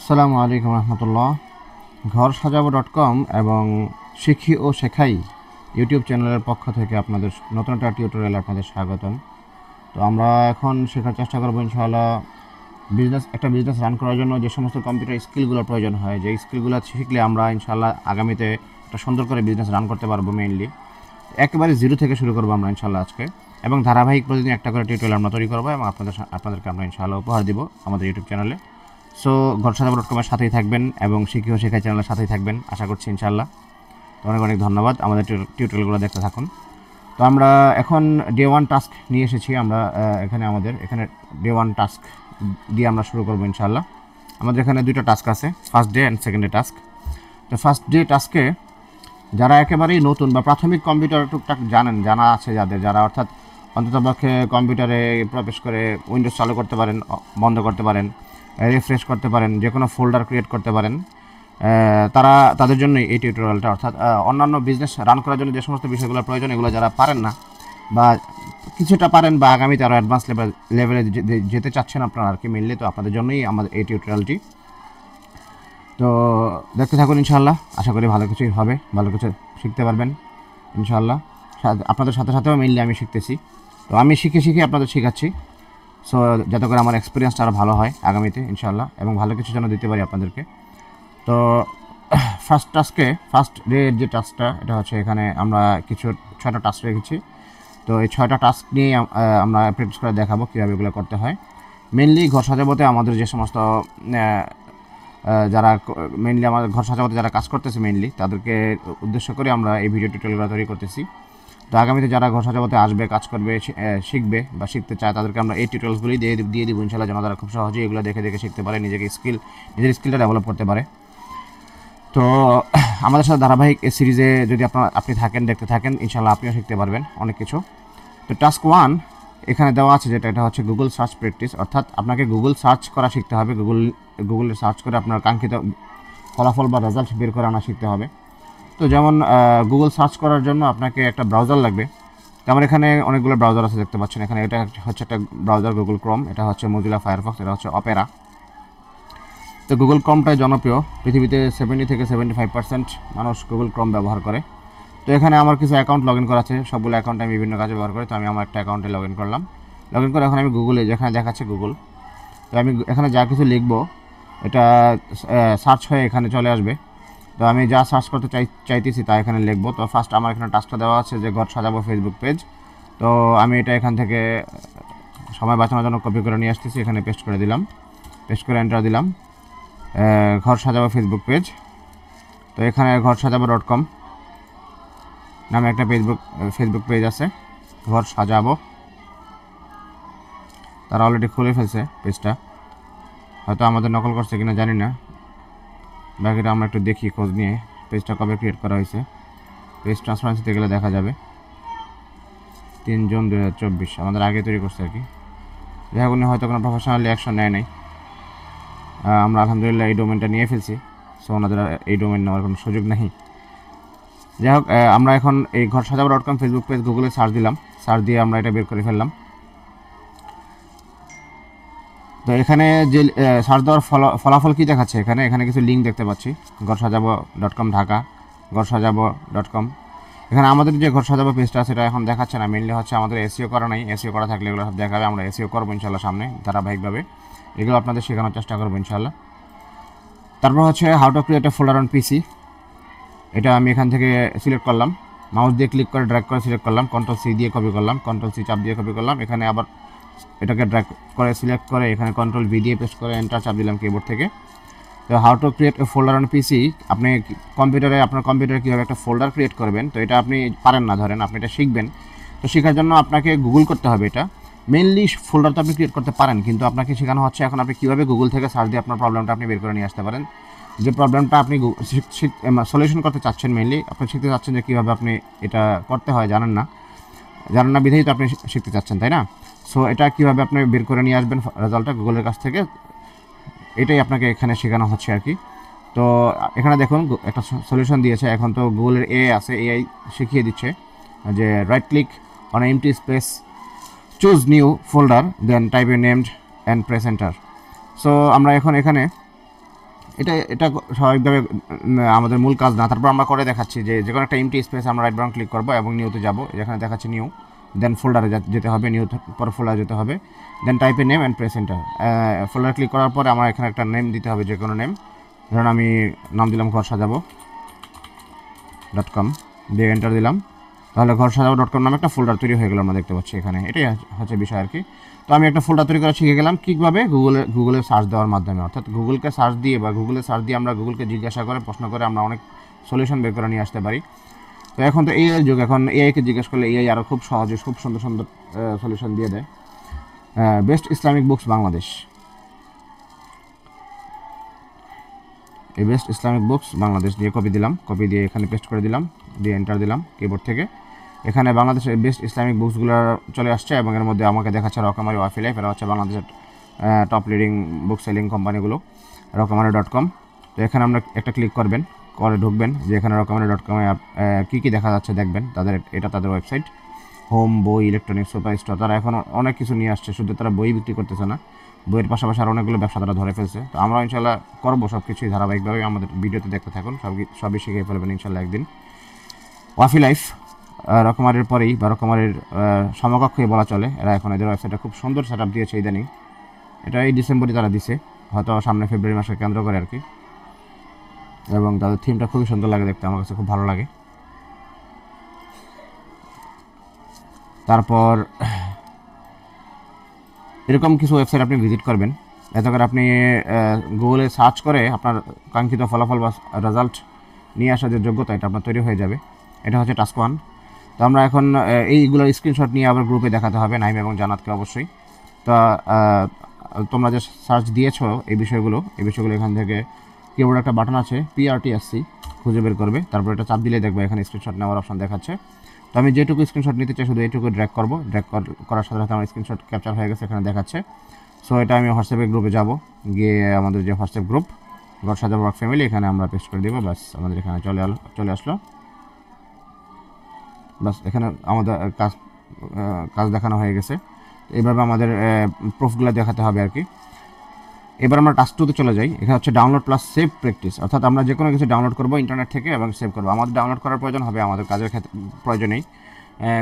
আসসালামু আলাইকুম রহমতুল্লাহ। ঘর সাজাবো .com এবং শিখি ও শেখাই ইউটিউব চ্যানেলের পক্ষ থেকে আপনাদের নতুন একটা টিউটোরিয়াল আপনাদের স্বাগতম। তো আমরা এখন শেখার চেষ্টা করবো ইনশাআল্লাহ একটা বিজনেস রান করার জন্য যে সমস্ত কম্পিউটার স্কিলগুলোর প্রয়োজন হয়, যে স্কিলগুলো শিখলে আমরা ইনশাআল্লাহ আগামীতে একটা সুন্দর করে বিজনেস রান করতে পারবো। মেইনলি একেবারে জিরো থেকে শুরু করবো আমরা ইনশাআল্লাহ আজকে, এবং ধারাবাহিক প্রতিদিন একটা করে টিউটোরিয়াল আমরা তৈরি করবো এবং আপনাদেরকে আমরা ইনশাআল্লাহ উপহার দিব আমাদের ইউটিউব চ্যানেলে। সো ঘর সাজাবো .com-এর সাথেই থাকবেন এবং শিখি ও শেখাই চ্যানেলের সাথেই থাকবেন আশা করছি ইনশাআল্লাহ। তো অনেক অনেক ধন্যবাদ, আমাদের টিউটোরিয়ালগুলো দেখতে থাকুন। তো আমরা এখন ডে 1 টাস্ক নিয়ে এসেছি। আমরা এখানে ডে 1 টাস্ক দিয়ে আমরা শুরু করবো ইনশাআল্লাহ। আমাদের এখানে দুইটা টাস্ক আছে, first day and second day task. তো ফার্স্ট ডে টাস্কে যারা একেবারেই নতুন বা প্রাথমিক কম্পিউটার টুকটাক জানা আছে যারা অর্থাৎ অন্ততপক্ষে কম্পিউটারে প্রবেশ করে উইন্ডোজ চালু করতে পারেন, বন্ধ করতে পারেন, রিফ্রেশ করতে পারেন, যে কোনো ফোল্ডার ক্রিয়েট করতে পারেন, তাদের জন্য এই টিউটোরিয়ালটা। অর্থাৎ অন্যান্য বিজনেস রান করার জন্য যে সমস্ত বিষয়গুলোর প্রয়োজন এগুলো যারা পারেন না বা কিছুটা পারেন বা আগামীতে আরও অ্যাডভান্স লেভেলে যেতে চাচ্ছেন আপনারা আর কি মেনলি, তো আপনাদের জন্যই আমাদের এই টিউটোরিয়ালটি। তো দেখতে থাকুন ইনশাআল্লাহ, আশা করি ভালো কিছুই হবে, ভালো কিছু শিখতে পারবেন ইনশাআল্লাহ। আপনাদের সাথে সাথেও মেনলি আমি শিখতেছি, তো আমি শিখে আপনাদের শেখাচ্ছি। সো যাতে করে আমার এক্সপিরিয়েন্সটা আরও ভালো হয় আগামীতে ইনশাআল্লাহ, এবং ভালো কিছু যেন দিতে পারি আপনাদেরকে। তো ফার্স্ট ডের যে টাস্কটা, এটা হচ্ছে এখানে আমরা কিছু 6টা টাস্ক রেখেছি। তো এই 6টা টাস্ক নিয়ে আমরা প্র্যাকটিস করে দেখাবো কীভাবে এগুলো করতে হয়। মেনলি ঘর সাজাবোতে আমাদের যে সমস্ত যারা মেনলি আমাদের ঘর সাজাবোতে যারা কাজ করতেছে মেনলি তাদেরকে উদ্দেশ্য করে আমরা এই ভিডিও টিউটোরিয়ালগুলো তৈরি করতেছি। তো আগামীতে যারা ঘর সাজাবোতে আসবে, কাজ করবে, শিখবে বা শিখতে চায়, তাদেরকে আমরা এই টিউটোরিয়ালসগুলি দিয়ে দিব ইনশাআল্লাহ, যেন তারা খুব সহজেই এগুলো দেখে শিখতে পারে, নিজের স্কিলটা ডেভেলপ করতে পারে। তো আমাদের সাথে ধারাবাহিক এই সিরিজে যদি আপনি দেখতে থাকেন ইনশাআল্লাহ আপনিও শিখতে পারবেন অনেক কিছু। তো টাস্ক 1 এখানে দেওয়া আছে, যেটা হচ্ছে গুগল সার্চ প্র্যাকটিস। অর্থাৎ আপনাকে গুগল সার্চ করা শিখতে হবে, গুগলে সার্চ করে আপনার কাঙ্ক্ষিত ফলাফল বা রেজাল্ট বের করে আনা শিখতে হবে। তো যেমন গুগল সার্চ করার জন্য আপনাকে একটা ব্রাউজার লাগবে। তো আমার এখানে অনেকগুলো ব্রাউজার আছে দেখতে পাচ্ছেন। এখানে এটা হচ্ছে একটা ব্রাউজার গুগল ক্রোম, এটা হচ্ছে মজিলা ফায়ারফক্স, এটা হচ্ছে অপেরা। তো গুগল ক্রোমটাই জনপ্রিয়, পৃথিবীতে 70 থেকে 75% মানুষ গুগল ক্রোম ব্যবহার করে। তো এখানে আমার কিছু অ্যাকাউন্ট লগ ইন করা আছে, সবগুলো অ্যাকাউন্টে আমি বিভিন্ন কাজে ব্যবহার করি। তো আমি আমার একটা অ্যাকাউন্টে লগ ইন করলাম। লগ ইন করে এখন আমি গুগলে, যেখানে দেখাচ্ছে গুগল, তো আমি এখানে যা কিছু লিখবো এটা সার্চ হয়ে এখানে চলে আসবে। তো আমি যা সার্চ করতে চাইতেছি তা এখানে লিখবো। তো ফার্স্ট আমার এখানে টাস্কটা দেওয়া আছে যে ঘর সাজাবো ফেসবুক পেজ। তো আমি এটা এখান থেকে সময় বাঁচানোর জন্য কপি করে নিয়ে আসতেছি, এখানে পেস্ট করে দিলাম, পেস্ট করে এন্টার দিলাম, ঘর সাজাবো ফেসবুক পেজ। তো এখানে ঘর সাজাবো .com নামে একটা ফেসবুক পেজ আছে, ঘর সাজাবো। তারা অলরেডি খুলে ফেলছে পেজটা, হয়তো আমাদের নকল করছে কিনা জানি না, বাকিটা আমরা একটু দেখি খোঁজ নিয়ে পেজটা কবে ক্রিয়েট করা হয়েছে। পেজ ট্রান্সপারেন্সিতে গেলে দেখা যাবে 3 জুন 2024 আমাদের আগে তৈরি করছে আর কি। যাই হোক, উনি হয়তো কোনো প্রফেশনালি অ্যাকশন নেয় নাই। আমরা আলহামদুলিল্লাহ এই ডোমেনটা নিয়ে ফেলছি, সো ওনাদের এই ডোমেন নেওয়ার কোনো সুযোগ নেই। যাই হোক, আমরা এখন এই ঘর সাজাবো .com ফেসবুক পেজ গুগলে সার্চ দিলাম, সার্চ দিয়ে আমরা এটা বের করে ফেললাম। তো এখানে যে সার্চ দেওয়ার ফলাফল কী দেখাচ্ছে, এখানে কিছু লিঙ্ক দেখতে পাচ্ছি, ঘর সাজাবো .com ঢাকা, ঘর সাজাবো .com। এখানে আমাদের যে ঘর সাজাবো পেজটা আছে এটা এখন দেখাচ্ছে না, মেনলি হচ্ছে আমাদের এসইও করা নাই। এসইও করা থাকলে এগুলো সব দেখাবে, আমরা এসইও করবো ইনশাআল্লাহ সামনে ধারাবাহিকভাবে, এগুলো আপনাদের শেখানোর চেষ্টা করবো ইনশাআল্লাহ। তারপর হচ্ছে how to create a folder on PC, এটা আমি এখান থেকে সিলেক্ট করলাম, মাউস দিয়ে ক্লিক করে ড্র্যাগ করে সিলেক্ট করলাম, Ctrl+C দিয়ে কপি করলাম, Ctrl+C চাপ দিয়ে কপি করলাম। এখানে আবার এটাকে ড্র্যাগ করে সিলেক্ট করে এখানে Ctrl+V দিয়ে পেস্ট করে এন্টার চাপ দিলাম কিবোর্ড থেকে। তো how to create a folder on PC, আপনি আপনার কম্পিউটারে কীভাবে একটা ফোল্ডার ক্রিয়েট করবেন, তো এটা আপনি পারেন না, ধরেন আপনি এটা শিখবেন। তো শেখার জন্য আপনাকে গুগল করতে হবে। এটা মেনলি ফোল্ডার তো আপনি ক্রিয়েট করতে পারেন, কিন্তু আপনাকে শেখানো হচ্ছে এখন আপনি কীভাবে গুগল থেকে সার্চ দিয়ে আপনার প্রবলেমটা আপনি বের করে নিয়ে আসতে পারেন। যে প্রবলেমটা আপনি সলিউশন করতে চাচ্ছেন, মেনলি আপনি শিখতে চাচ্ছেন যে কীভাবে আপনি এটা করতে হয়, জানেন না বিধায়ী তো আপনি শিখতে চাচ্ছেন, তাই না? সো এটা কীভাবে আপনি বের করে নিয়ে আসবেন রেজাল্টটা গুগলের কাছ থেকে, এটাই আপনাকে এখানে শেখানো হচ্ছে আর কি। তো এখানে দেখুন একটা সলিউশন দিয়েছে। এখন তো গুগলের এআই শিখিয়ে দিচ্ছে যে right click on empty space, choose new folder, then type a named and press enter. So আমরা এখন এখানে এটা এটা স্বাভাবিকভাবে আমাদের মূল কাজ না। তারপর আমরা করে দেখাচ্ছি যে কোনো একটা এমটি স্পেস আমরা রাইট বাটন ক্লিক করবো এবং নিউতে যাব, যেখানে দেখাচ্ছি নিউ, দেন ফোল্ডারে যেতে হবে, নিউ পর ফোল্ডারে যেতে হবে, দেন টাইপে name and press enter. Folder click করার পরে আমার এখানে একটা নেম দিতে হবে, যে কোনো নেম। ধরুন আমি নাম দিলাম ঘর সাজাবো .com, দিয়ে এন্টার দিলাম। তাহলে ঘর সাজাবো .com নামে একটা ফোল্ডার তৈরি হয়ে গেল, আমরা দেখতে পাচ্ছি এখানে। এটাই হচ্ছে বিষয় আর কি। তো আমি একটা ফোল্ডার তৈরি করা শিখে গেলাম কীভাবে, গুগলে সার্চ দেওয়ার মাধ্যমে। অর্থাৎ গুগলকে সার্চ দিয়ে বা গুগলে সার্চ দিয়ে আমরা গুগলকে জিজ্ঞাসা করে প্রশ্ন করে আমরা অনেক সলিউশন বের করে নিয়ে আসতে পারি। তো এখন তো এআই যুগ, এখন এআইকে জিজ্ঞেস করলে এআই আরও খুব সহজে খুব সুন্দর সুন্দর সলিউশন দিয়ে দেয়। বেস্ট ইসলামিক বুকস বাংলাদেশ, এই বেস্ট ইসলামিক বুকস বাংলাদেশ দিয়ে কপি দিলাম, কপি দিয়ে এখানে পেস্ট করে দিলাম, দিয়ে এন্টার দিলাম কিবোর্ড থেকে। এখানে বাংলাদেশের বেস্ট ইসলামিক বুকসগুলো চলে আসছে এবং এর মধ্যে আমাকে দেখাচ্ছে রকমারি, ওয়াফি লাইফ, এরা হচ্ছে বাংলাদেশের টপ লিডিং বুক সেলিং কোম্পানিগুলো, রকমারি.com। তো এখানে আমরা একটা ক্লিক করবেন, করে ঢুকবেন, যে এখানে রকমারি.com-এ কী কী দেখা যাচ্ছে দেখবেন। এটা তাদের ওয়েবসাইট, হোম, বই, ইলেকট্রনিক্স, সুপার স্টোর। তারা এখন অনেক কিছু নিয়ে আসছে, শুধু তারা বই বিক্রি করতেছে না, বইয়ের পাশাপাশি আরও অনেকগুলো ব্যবসা তারা ধরে ফেলছে। তো আমরা ইনশাল্লাহ করবো সব কিছুই ধারাবাহিকভাবে, আমাদের ভিডিওতে দেখতে থাকুন, সবই শিখে ফেলবেন ইনশাল্লাহ একদিন। ওয়াফি লাইফ রকমারির পরেই বা রকমারির সমকক্ষই বলা চলে। এরা এখন এদের ওয়েবসাইটটা খুব সুন্দর সেট আপ দিয়েছে ইদানিং। এটা এই ডিসেম্বরে তারা দিছে, হয়তো সামনে ফেব্রুয়ারি মাসকে কেন্দ্র করে আর কি। এবং তাদের থিমটা খুবই সুন্দর লাগে দেখতে, আমার কাছে খুব ভালো লাগে। তারপর এরকম কিছু ওয়েবসাইট আপনি ভিজিট করবেন, এতে করে আপনি গুগলে সার্চ করে আপনার কাঙ্ক্ষিত ফলাফল বা রেজাল্ট নিয়ে আসার যে যোগ্যতা, এটা আপনার তৈরি হয়ে যাবে। এটা হচ্ছে টাস্ক 1। তো আমরা এখন এইগুলোর স্ক্রিনশট নিয়ে আবার গ্রুপে দেখাতে হবে নাইম এবং জানাতকে অবশ্যই। তো তোমরা যে সার্চ দিয়েছো এই বিষয়গুলো এখান থেকে কিবোর্ডে একটা বাটন আছে PRTSC, খুঁজে বের করবে। তারপর এটা চাপ দিলে দেখবে এখানে স্ক্রিনশট নেওয়ার অপশন দেখাচ্ছে। তো আমি যেটুকু স্ক্রিনশট নিতে চাই শুধু এইটুকু ড্র্যাগ করবো, করার সাথে সাথে আমার স্ক্রিনশট ক্যাপচার হয়ে গেছে, এখানে দেখাচ্ছে। সো এটা আমি হোয়াটসঅ্যাপের গ্রুপে যাব, গিয়ে আমাদের যে হোয়াটসঅ্যাপ গ্রুপ ঘর সাজাবো ওয়ার্ক ফ্যামিলি, এখানে আমরা পেস্ট করে দেবো। ব্যাস আমাদের এখানে চলে আসলো। ব্যাস এখানে আমাদের কাজ দেখানো হয়ে গেছে। এইভাবে আমাদের প্রুফগুলো দেখাতে হবে আর কি। এবার আমরা টাস্ক 2-তে চলে যাই। এখানে হচ্ছে ডাউনলোড প্লাস সেভ প্র্যাকটিস, অর্থাৎ আমরা যে কোনো কিছু ডাউনলোড করবো ইন্টারনেট থেকে এবং সেভ করবো। আমাদের ডাউনলোড করার প্রয়োজন হবে, আমাদের কাজের ক্ষেত্রে প্রয়োজন নেই,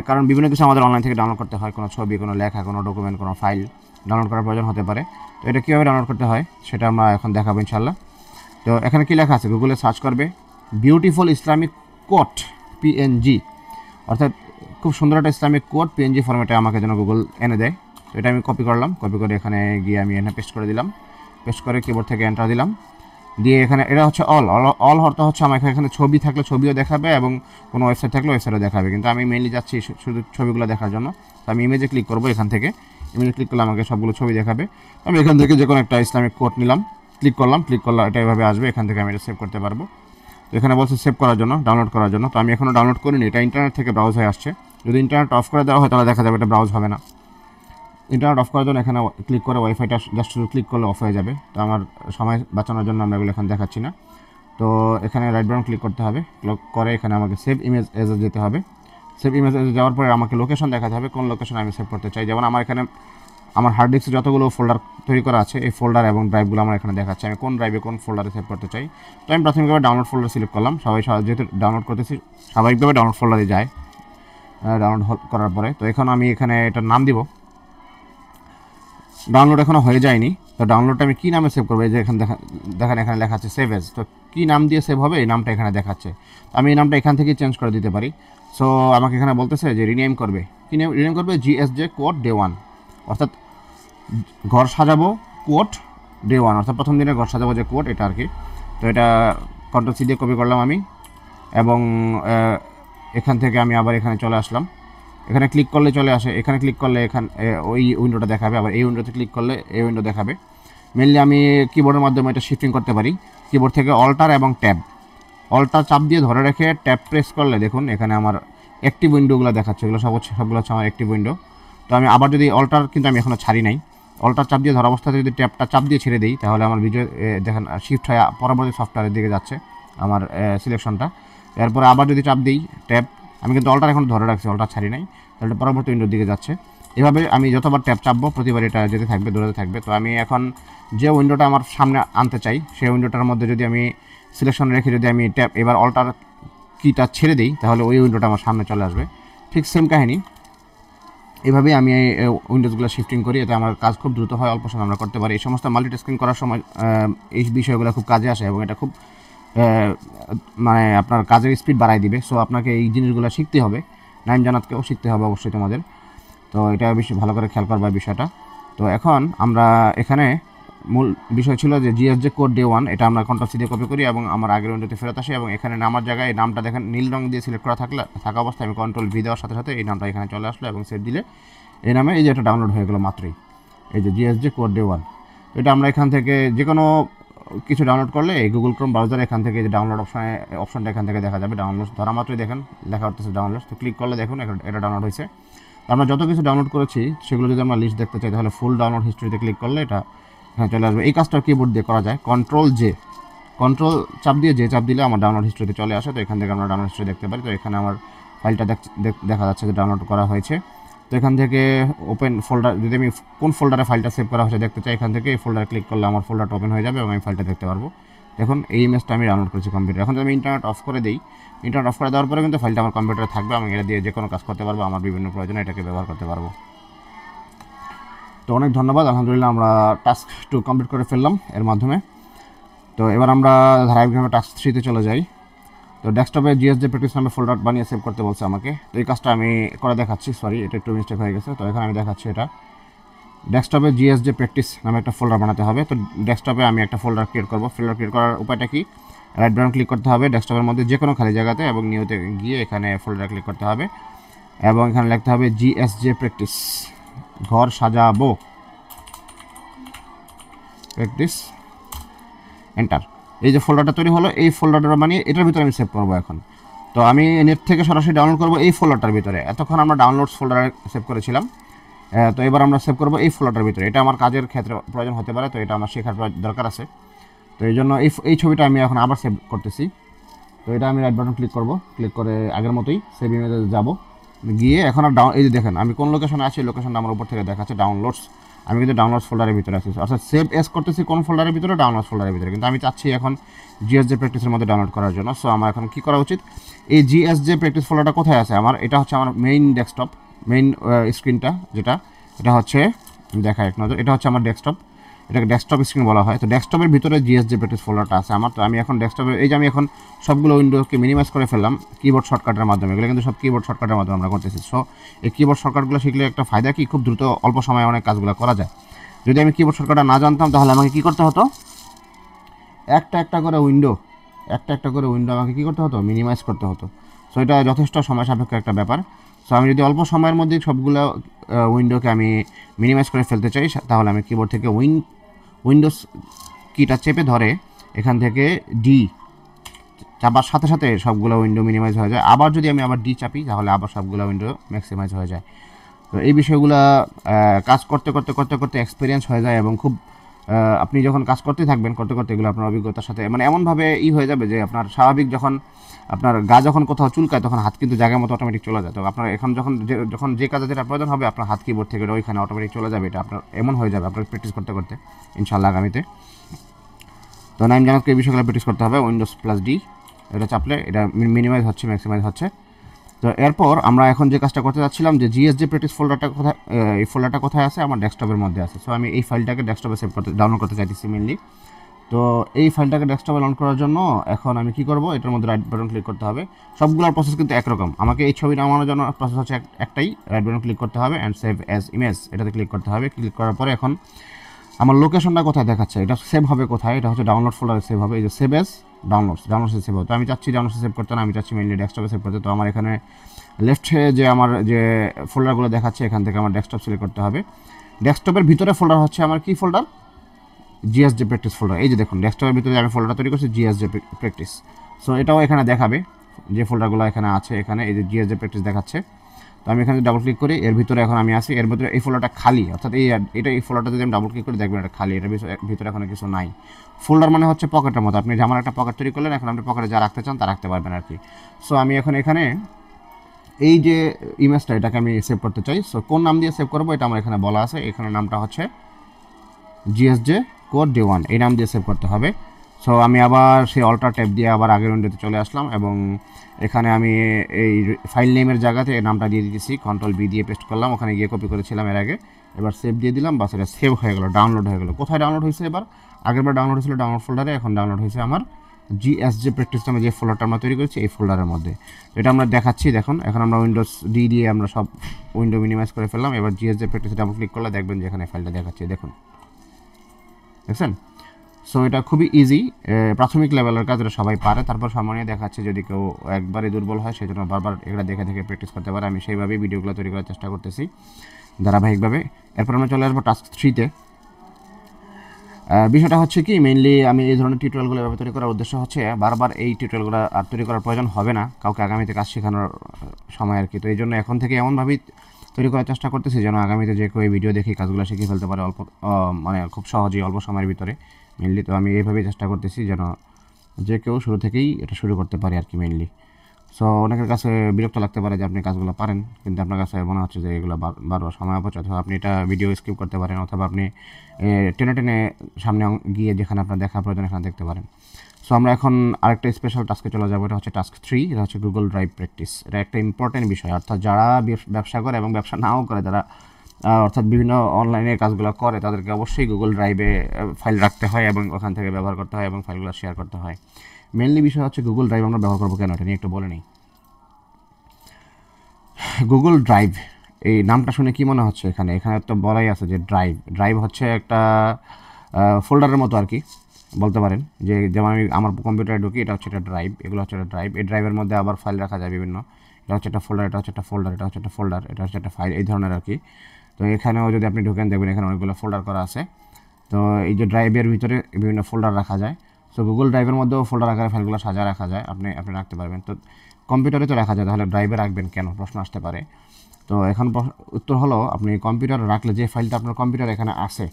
কারণ বিভিন্ন কিছু আমাদের অনলাইন থেকে ডাউনলোড করতে হয়, কোনো ছবি, কোনো লেখা, কোনো ডকুমেন্ট, কোনো ফাইল ডাউনলোড করার প্রয়োজন হতে পারে। তো এটা কীভাবে ডাউনলোড করতে হয় সেটা আমরা এখন দেখাবো ইনশাল্লাহ। তো এখানে কী লেখা আছে, গুগলে সার্চ করবে বিউটিফুল ইসলামিক কোট PNG, অর্থাৎ খুব সুন্দর একটা ইসলামিক কোড PNG ফরম্যাটে আমাকে যেন গুগল এনে দেয়। তো এটা আমি কপি করলাম, কপি করে এখানে গিয়ে আমি এখানে পেস্ট করে দিলাম, পেস্ট করে কিবোর্ড থেকে এন্টার দিলাম, দিয়ে এখানে এটা হচ্ছে অল অর্থ হচ্ছে আমার এখানে ছবি থাকলে ছবিও দেখাবে এবং কোনো ওয়েবসাইট থাকলে ওয়েবসাইটও দেখাবে, কিন্তু আমি মেইনলি যাচ্ছি শুধু ছবিগুলো দেখার জন্য। তো আমি ইমেজে ক্লিক করবো, এখান থেকে ইমেজে ক্লিক করলে আমাকে সবগুলো ছবি দেখাবে। আমি এখান থেকে যে কোনো একটা ইসলামিক কোড নিলাম, ক্লিক করলাম এটা এভাবে আসবে, এখান থেকে আমি এটা সেভ করতে পারবো। তো এখানে বলছে সেভ করার জন্য, ডাউনলোড করার জন্য। তো আমি এখনও ডাউনলোড করিনি, এটা ইন্টারনেট থেকে ব্রাউজ হয়ে আসছে। যদি ইন্টারনেট অফ করে দেওয়া হয় তাহলে দেখা যাবে এটা ব্রাউজ হবে না। ইন্টারনেট অফ করার জন্য এখানে ক্লিক করে ওয়াইফাইটা জাস্ট শুধু ক্লিক করলে অফ হয়ে যাবে। তো আমার সময় বাঁচানোর জন্য আমরা এগুলো এখানে দেখাচ্ছি না। তো এখানে রাইট বাটন ক্লিক করতে হবে, ক্লিক করে এখানে আমাকে সেভ ইমেজ এজে যেতে হবে। সেভ ইমেজ এজে যাওয়ার পরে আমাকে লোকেশন দেখাতে হবে, কোন লোকেশনে আমি সেভ করতে চাই। যেমন আমার এখানে আমার হার্ড ডিস্কে যতগুলো ফোল্ডার তৈরি করা আছে, এই ফোল্ডার এবং ড্রাইভগুলো আমার এখানে দেখাচ্ছে আমি কোন ড্রাইভে কোন ফোল্ডারে সেভ করতে চাই। তো আমি প্রাথমিকভাবে ডাউনলোড ফোল্ডার সিলেক্ট করলাম। যেহেতু ডাউনলোড করতেছি স্বাভাবিকভাবে ডাউনলোড ফোল্ডারে যায় ডাউনলোড করার পরে। তো এখন আমি এখানে এটার নাম দিব। ডাউনলোড এখনও হয়ে যায়নি, তো ডাউনলোডটা আমি কী নামে সেভ করবো, এই যে দেখেন এখানে লেখা আছে সেভ এজ। তো কী নাম দিয়ে সেভ হবে এই নামটা এখানে দেখাচ্ছে। আমি এই নামটা এখান থেকে চেঞ্জ করে দিতে পারি। সো আমাকে এখানে বলতেছে যে রিনেম করবে, রিনেম করবে GSJ কোড ডে 1, অর্থাৎ ঘর সাজাবো কোড ডে 1, অর্থাৎ প্রথম দিনে ঘর সাজাবো যে কোড এটা আর কি। তো এটা Ctrl+C দিয়ে কপি করলাম আমি, এবং এখান থেকে আমি আবার এখানে চলে আসলাম। এখানে ক্লিক করলে চলে আসে, এখানে ক্লিক করলে ওই উইন্ডোটা দেখাবে, আবার এই উইন্ডোতে ক্লিক করলে এই উইন্ডো দেখাবে। মেনলি আমি কিবোর্ডের মাধ্যমে এটা শিফটিং করতে পারি, কিবোর্ড থেকে অল্টার এবং ট্যাব, অল্টার চাপ দিয়ে ধরে রেখে ট্যাব প্রেস করলে দেখুন এখানে আমার অ্যাক্টিভ উইন্ডোগুলো দেখাচ্ছে, এগুলো সবগুলো হচ্ছে আমার অ্যাক্টিভ উইন্ডো। তো আমি আবার যদি অল্টার, কিন্তু আমি এখনও ছাড়ি নাই, অল্টার চাপ দিয়ে ধরা অবস্থাতে যদি ট্যাবটা চাপ দিয়ে ছেড়ে দিই তাহলে আমার ভিডিও দেখেন শিফট হয়ে পরবর্তী সফটওয়্যারের দিকে যাচ্ছে আমার সিলেকশনটা। এরপরে আবার যদি চাপ দিই ট্যাব, আমি কিন্তু অল্টার এখন ধরে রাখছি, অল্টার ছাড়ি নাই, তাহলে পরবর্তী উইন্ডোর দিকে যাচ্ছে। তো এভাবে আমি যতবার ট্যাব চাপবো প্রতিবার এটা যেতে থাকবে, দৌড়াতে থাকবে। তো আমি এখন যে উইন্ডোটা আমার সামনে আনতে চাই সেই উইন্ডোটার মধ্যে যদি আমি সিলেকশন রেখে যদি আমি ট্যাব এবার অল্টার কিটা ছেড়ে দিই তাহলে ওই উইন্ডোটা আমার সামনে চলে আসবে। ঠিক সেম কাহিনী, এভাবেই আমি উইন্ডোজগুলো শিফটিং করি, এতে আমার কাজ খুব দ্রুত হয়, অল্প সময় আমরা করতে পারি। এই সমস্ত মাল্টিটাস্কিং করার সময় এই বিষয়গুলো খুব কাজে আসে এবং এটা খুব মানে আপনার কাজের স্পিড বাড়াই দিবে। সো আপনাকে এই জিনিসগুলো শিখতে হবে, নাইম জানাতকেও শিখতে হবে অবশ্যই তোমাদের। তো এটা বেশি ভালো করে খেয়াল করবা বিষয়টা। তো এখন আমরা এখানে মূল বিষয় ছিল যে জিএসজে কোড ডে 1, এটা আমরা কন্ট্রোল সি দিয়ে কপি করি এবং আমার আগের উইন্ডোতে ফেরত আসি এবং এখানে নামার জায়গায় এই নামটা দেখেন নীল রং দিয়ে সিলেক্ট করা থাকা অবস্থায় আমি কন্ট্রোল ভি দেওয়ার সাথে সাথে এই নামটা এখানে চলে আসলো এবং সেভ দিলে এই নামে এই যে এটা ডাউনলোড হয়ে গেলো মাত্রই, এই যে জিএসজে কোড ডে 1। এটা আমরা এখান থেকে যে কোনো কিছু ডাউনলোড করলে এই গুগল ক্রোম ব্রাউজারে এখান থেকে যে ডাউনলোড অপশনটা এখান থেকে দেখা যাবে। ডাউনলোড ধরা মাত্রই দেখেন লেখা হচ্ছে ডাউনলোড, তো ক্লিক করলে দেখুন এটা ডাউনলোড হয়েছে। আমরা যত কিছু ডাউনলোড করেছি সেগুলো যদি আমরা লিস্ট দেখতে চাই তাহলে ফুল ডাউনলোড হিস্ট্রিতে ক্লিক করলে এটা এখানে চলে আসবে। এই কাজটা কিবোর্ড দিয়ে করা যায়, কন্ট্রোল চাপ দিলে আমার ডাউনলোড হিস্ট্রিতে চলে আসে। তো এখান থেকে আমরা ডাউনলোড হিস্ট্রি দেখতে পারি। তো এখানে আমার ফাইলটা দেখা যাচ্ছে যে ডাউনলোড করা হয়েছে। তো এখান থেকে ওপেন ফোল্ডার, যদি আমি কোন ফোল্ডারে ফাইলটা সেভ করা হয়েছে দেখতে চাই, এখান থেকে এই ফোল্ডারে ক্লিক করলে আমার ফোল্ডারটা ওপেন হয়ে যাবে এবং আমি ফাইলটা দেখতে পারবো। দেখুন এই ইমেজটা আমি ডাউনলোড করেছি কম্পিউটার। এখন যদি আমি ইন্টারনেট অফ করে দিই, ইন্টারনেট অফ করে দেওয়ার পরে কিন্তু ফাইলটা আমার কম্পিউটারে থাকবে, আমি এটা দিয়ে যে কোনো কাজ করতে পারবো, আমার বিভিন্ন প্রয়োজনে এটাকে ব্যবহার করতে পারবো। তো অনেক ধন্যবাদ, আলহামদুলিল্লাহ আমরা টাস্ক 2 কমপ্লিট করে ফেললাম এর মাধ্যমে। তো এবার আমরা ধারাবাহিকভাবে টাস্ক 3-তে চলে যাই। তো ডেস্কটপে জিএসজে প্র্যাকটিস নামে ফোল্ডার বানিয়ে সেভ করতে বলছে আমাকে। তো এই কাজটা আমি করে দেখাচ্ছি, সরি এটা একটু মিস্টেক হয়ে গেছে। তো এখানে আমি দেখাচ্ছি এটা ডেস্কটপে জিএসজে প্র্যাকটিস নামে একটা ফোল্ডার বানাতে হবে। তো ডেস্কটপে আমি একটা ফোল্ডার ক্রিয়েট করবো। ফোল্ডার ক্রিয়েট করার উপায়টা কি, রাইট বাটন ক্লিক করতে হবে ডেস্কটপের মধ্যে যে কোনো খালি জায়গাতে এবং নিউতে গিয়ে এখানে ফোল্ডার ক্লিক করতে হবে এবং এখানে লিখতে হবে জিএসজে প্র্যাকটিস, ঘর সাজাবো প্র্যাকটিস, এন্টার। এই যে ফোল্ডারটা তৈরি হলো, এই ফোল্ডারটা বানিয়ে এটার ভিতরে আমি সেভ করবো এখন। তো আমি নেট থেকে সরাসরি ডাউনলোড করবো এই ফোল্ডারটার ভিতরে। এতক্ষণ আমরা ডাউনলোডস ফোল্ডারে সেভ করেছিলাম, তো এবার আমরা সেভ করবো এই ফোল্ডারটার ভিতরে। এটা আমার কাজের ক্ষেত্রে প্রয়োজন হতে পারে, তো এটা আমার শেখার দরকার আছে। তো এই জন্য এই ছবিটা আমি এখন আবার সেভ করতেছি। তো এটা আমি রাইট বাটন ক্লিক করব, ক্লিক করে আগের মতোই সেভ ইমেজে যাব, গিয়ে এখন আর এই যে দেখেন আমি কোন লোকেশনে আছি, লোকেশনটা আমার উপর থেকে দেখাচ্ছে ডাউনলোডস। আমি কিন্তু ডাউনলোডস ফোল্ডারের ভিতরে আছি, অর্থাৎ সেভ এস করতেছি কোন ফোল্ডারের ভিতরে, ডাউনলোডস ফোল্ডারের ভিতরে। কিন্তু আমি চাচ্ছি এখন জিএসজে প্র্যাকটিসের মধ্যে ডাউনলোড করার জন্য। সো আমার এখন কী করা উচিত, এই জিএসজে প্র্যাকটিস ফোল্ডারটা কোথায় আছে আমার, এটা হচ্ছে আমার মেইন ডেস্কটপ, মেইন স্ক্রিনটা যেটা, এটা হচ্ছে দেখা এক নজর, এটা হচ্ছে আমার ডেস্কটপ, এটাকে ডেস্কটপ স্ক্রিন বলা হয়। তো ডেস্কটপের ভিতরে জিএসজে প্র্যাকটিস ফোল্ডারটা আছে আমার। তো আমি এখন ডেস্কটপে এই যে আমি এখন সবগুলো উইন্ডোকে মিনিমাইজ করে ফেললাম কিবোর্ড শর্টকাটের মাধ্যমে। এগুলো কিন্তু সব কিবোর্ড শর্টকাটের মাধ্যমে আমরা করতেছি। সো এই কিবোর্ড শর্টকাটগুলো শিখলে একটা ফায়দা কি, খুব দ্রুত অল্প সময়ে অনেক কাজগুলো করা যায়। যদি আমি কিবোর্ড শর্টকাটটা না জানতাম তাহলে আমাকে কী করতে হতো, একটা একটা করে উইন্ডো আমাকে কী করতে হতো, মিনিমাইজ করতে হতো। সো এটা যথেষ্ট সময় সাপেক্ষ একটা ব্যাপার। সো আমি যদি অল্প সময়ের মধ্যে সবগুলো উইন্ডোকে আমি মিনিমাইজ করে ফেলতে চাই তাহলে আমি কিবোর্ড থেকে উইন্ডোজ কিটা চেপে ধরে এখান থেকে ডি চাপার সাথে সাথে সবগুলো উইন্ডো মিনিমাইজ হয়ে যায়। আবার যদি আমি আবার ডি চাপি তাহলে আবার সবগুলো উইন্ডো ম্যাক্সিমাইজ হয়ে যায়। তো এই বিষয়গুলো কাজ করতে করতে করতে করতে এক্সপিরিয়েন্স হয়ে যায় এবং খুব আপনি যখন কাজ করতে থাকবেন করতে করতে এগুলো আপনার অভিজ্ঞতার সাথে মানে এমনভাবে হয়ে যাবে যে আপনার স্বাভাবিক যখন আপনার গা যখন কোথাও চুলকায় তখন হাত কিন্তু জায়গার মতো অটোমেটিক চলে যায়। তো আপনার এখন যখন যে কাজে যেটা প্রয়োজন হবে আপনার হাত কিবোর্ড থেকে ওইখানে অটোমেটিক চলে যাবে। এটা আপনার এমন হয়ে যাবে আপনার প্র্যাকটিস করতে করতে ইনশাআল্লাহ আগামীতে। তো নাইম জানাতকে এই বিষয়গুলো প্র্যাকটিস করতে হবে। উইন্ডোজ প্লাস ডি এটা চাপলে এটা মিনিমাইজ হচ্ছে, ম্যাক্সিমাইজ হচ্ছে। তো এরপর আমরা এখন যে কাজটা করতে যাচ্ছিলাম যে জিএসজে প্র্যাকটিস ফোল্ডারটা কোথায়, এই ফোল্ডারটা কোথায় আছে, আমার ডেস্কটপের মধ্যে আছে। সো আমি এই ফাইলটাকে ডেস্কটপে ডাউনলোড করতে চাইতেছি মেনলি। তো এই ফাইলটাকে ডেস্কটপে ডাউনলোড করার জন্য এখন আমি কি করব, এটার মধ্যে রাইট বাটন ক্লিক করতে হবে। সবগুলোর প্রসেস কিন্তু একরকম। আমাকে এই ছবি নামানোর জন্য প্রসেস হচ্ছে একটাই, রাইট বাটন ক্লিক করতে হবে অ্যান্ড সেভ অ্যাজ ইমেজ এটাতে ক্লিক করতে হবে। ক্লিক করার পরে এখন আমার লোকেশনটা কোথায় দেখাচ্ছে, এটা সেভ হবে কোথায়, এটা হচ্ছে ডাউনলোড ফোল্ডারে সেভ হবে। এই যে সেভ এস ডাউনলোডসে সেভ হবে। তো আমি চাচ্ছি ডাউনলোডসে সেভ করতে না, আমি চাচ্ছি মেনলি ডেস্কটপে সেভ করতে। তো আমার এখানে লেফটে যে আমার যে ফোল্ডারগুলো দেখাচ্ছে এখান থেকে আমার ডেস্কটপ সিলেক্ট করতে হবে। ডেস্কটপের ভিতরে ফোল্ডার হচ্ছে আমার কি ফোল্ডার, জিএসজে প্র্যাকটিস ফোল্ডার। এই যে দেখুন ডেস্কটপের ভিতরে আমি ফোল্ডারটা তৈরি করছি জিএসজে প্র্যাকটিস। সো এটাও এখানে দেখাবে যে ফোল্ডারগুলো এখানে আছে, এখানে এই যে জিএসজে প্র্যাকটিস দেখাচ্ছে। তো আমি এখানে ডাবল ক্লিক করি, এর ভিতরে এখন আমি আসি, এর ভিতরে এই ফোল্ডারটা খালি, অর্থাৎ এই ফোল্ডারটা যদি আমি ডাবল ক্লিক করি দেখবেন এটা খালি, এটার ভিতরে এখন কিছু নাই। ফোল্ডার মানে হচ্ছে পকেটের মতো, আপনি যেমন একটা পকেট তৈরি করলেন এখন আপনি পকেটে যা রাখতে চান তা রাখতে পারবেন আর কি। সো আমি এখন এখানে এই যে ইমেজটা এটাকে আমি সেভ করতে চাই। সো কোন নাম দিয়ে সেভ করবো এটা আমার এখানে বলা আছে। এখানে নামটা হচ্ছে জিএসজে কোড ডে 1, এই নাম দিয়ে সেভ করতে হবে। সো আমি আবার সেই অল্টার ট্যাব দিয়ে আবার আগের উইন্ডোতে চলে আসলাম এবং এখানে আমি এই ফাইল নেমের জায়গাতে এই নামটা দিয়ে দিয়েছি, Ctrl+V দিয়ে পেস্ট করলাম, ওখানে গিয়ে কপি করেছিলাম এর আগে। এবার সেভ দিয়ে দিলাম, বাস এটা সেভ হয়ে গেল, ডাউনলোড হয়ে গেল। কোথায় ডাউনলোড হয়েছে এবার? আগেরবার ডাউনলোড হয়েছিল ডাউনলোড ফোল্ডারে, এখন ডাউনলোড হয়েছে আমার জিএসজে প্র্যাকটিস নামে যে ফোল্ডারটা আমরা তৈরি করেছি এই ফোল্ডারের মধ্যে। এটা আমরা দেখাচ্ছি দেখুন। এখন আমরা উইন্ডোজ ডি দিয়ে আমরা সব উইন্ডো মিনিমাইজ করে ফেললাম। এবার জিএসজে প্র্যাকটিসে ডাবল ক্লিক করলে দেখবেন যে এখানে ফাইলটা দেখাচ্ছে, দেখুন, দেখছেন? সো এটা খুবই ইজি, প্রাথমিক লেভেলের কাজ, এটা সবাই পারে। তারপর সামান্য দেখাচ্ছে, যদি কেউ একবারে দুর্বল হয় সেই জন্য বারবার এগুলো দেখে দেখে প্র্যাকটিস করতে পারে। আমি সেইভাবেই ভিডিওগুলো তৈরি করার চেষ্টা করতেছি ধারাবাহিকভাবে। এরপর আমরা চলে আসবো টাস্ক 3-তে। বিষয়টা হচ্ছে কি, মেইনলি আমি এই ধরনের টিউটোরিয়ালগুলো এভাবে তৈরি করার উদ্দেশ্য হচ্ছে বারবার এই টিউটোরিয়ালগুলো আর তৈরি করার প্রয়োজন হবে না কাউকে আগামীতে কাজ শেখানোর সময় আর কি। তো এই জন্য এখন থেকে এমনভাবেই তৈরি করার চেষ্টা করতেছি যেন আগামীতে যে কেউ এই ভিডিও দেখে কাজগুলো শিখে ফেলতে পারে অল্প, মানে খুব সহজেই অল্প সময়ের ভিতরে মেইনলি। তো আমি এইভাবেই চেষ্টা করতেছি যেন যে কেউ শুরু থেকেই এটা শুরু করতে পারে আর কি মেইনলি। সো অনেকের কাছে বিরক্ত লাগতে পারে যে আপনি কাজগুলো পারেন, কিন্তু আপনার কাছে মনে হচ্ছে যে এগুলো বারবার সময় অপচয়, অথবা আপনি এটা ভিডিও স্কিপ করতে পারেন, অথবা আপনি টেনে টেনে সামনে গিয়ে যেখানে আপনার দেখা প্রয়োজন এখানে দেখতে পারেন। সো আমরা এখন আরেকটা স্পেশাল টাস্কে চলে যাবো, এটা হচ্ছে টাস্ক 3। এটা হচ্ছে গুগল ড্রাইভ প্র্যাকটিস। এটা একটা ইম্পর্টেন্ট বিষয়, অর্থাৎ যারা ব্যবসা করে এবং ব্যবসা নাও করে, যারা অর্থাৎ বিভিন্ন অনলাইনে কাজগুলো করে, তাদেরকে অবশ্যই গুগল ড্রাইভে ফাইল রাখতে হয় এবং ওখান থেকে ব্যবহার করতে হয় এবং ফাইলগুলো শেয়ার করতে হয়। মেনলি বিষয় হচ্ছে গুগল ড্রাইভ আমরা ব্যবহার করবো কেন, এটা নিয়ে একটু বলে নিই। গুগল ড্রাইভ এই নামটা শুনে কি মনে হচ্ছে? এখানে তো বলাই আছে যে ড্রাইভ হচ্ছে একটা ফোল্ডারের মতো আর কি বলতে পারেন। যে যেমন আমি আমার কম্পিউটারে ঢুকি, এটা হচ্ছে একটা ড্রাইভ, এগুলো হচ্ছে একটা ড্রাইভ। এই ড্রাইভের মধ্যে আবার ফাইল রাখা যায় বিভিন্ন। এটা হচ্ছে একটা ফোল্ডার, এটা হচ্ছে একটা ফোল্ডার, এটা হচ্ছে একটা ফোল্ডার, এটা হচ্ছে একটা ফাইল, এই ধরনের আর কি। তো এখানেও যদি আপনি ঢুকেন দেখবেন এখানে অনেকগুলো ফোল্ডার করা আছে। তো এই যে ড্রাইভের ভিতরে বিভিন্ন ফোল্ডার রাখা যায়। সো গুগল ড্রাইভের মধ্যেও ফোল্ডার আকারে ফাইলগুলো সাজায় রাখা যায়, আপনি রাখতে পারবেন। তো কম্পিউটারে তো রাখা যায়, তাহলে ড্রাইভে রাখবেন কেন, প্রশ্ন আসতে পারে। তো এখন উত্তর হলো, আপনি কম্পিউটারে রাখলে যে ফাইলটা আপনার কম্পিউটার এখানে আছে,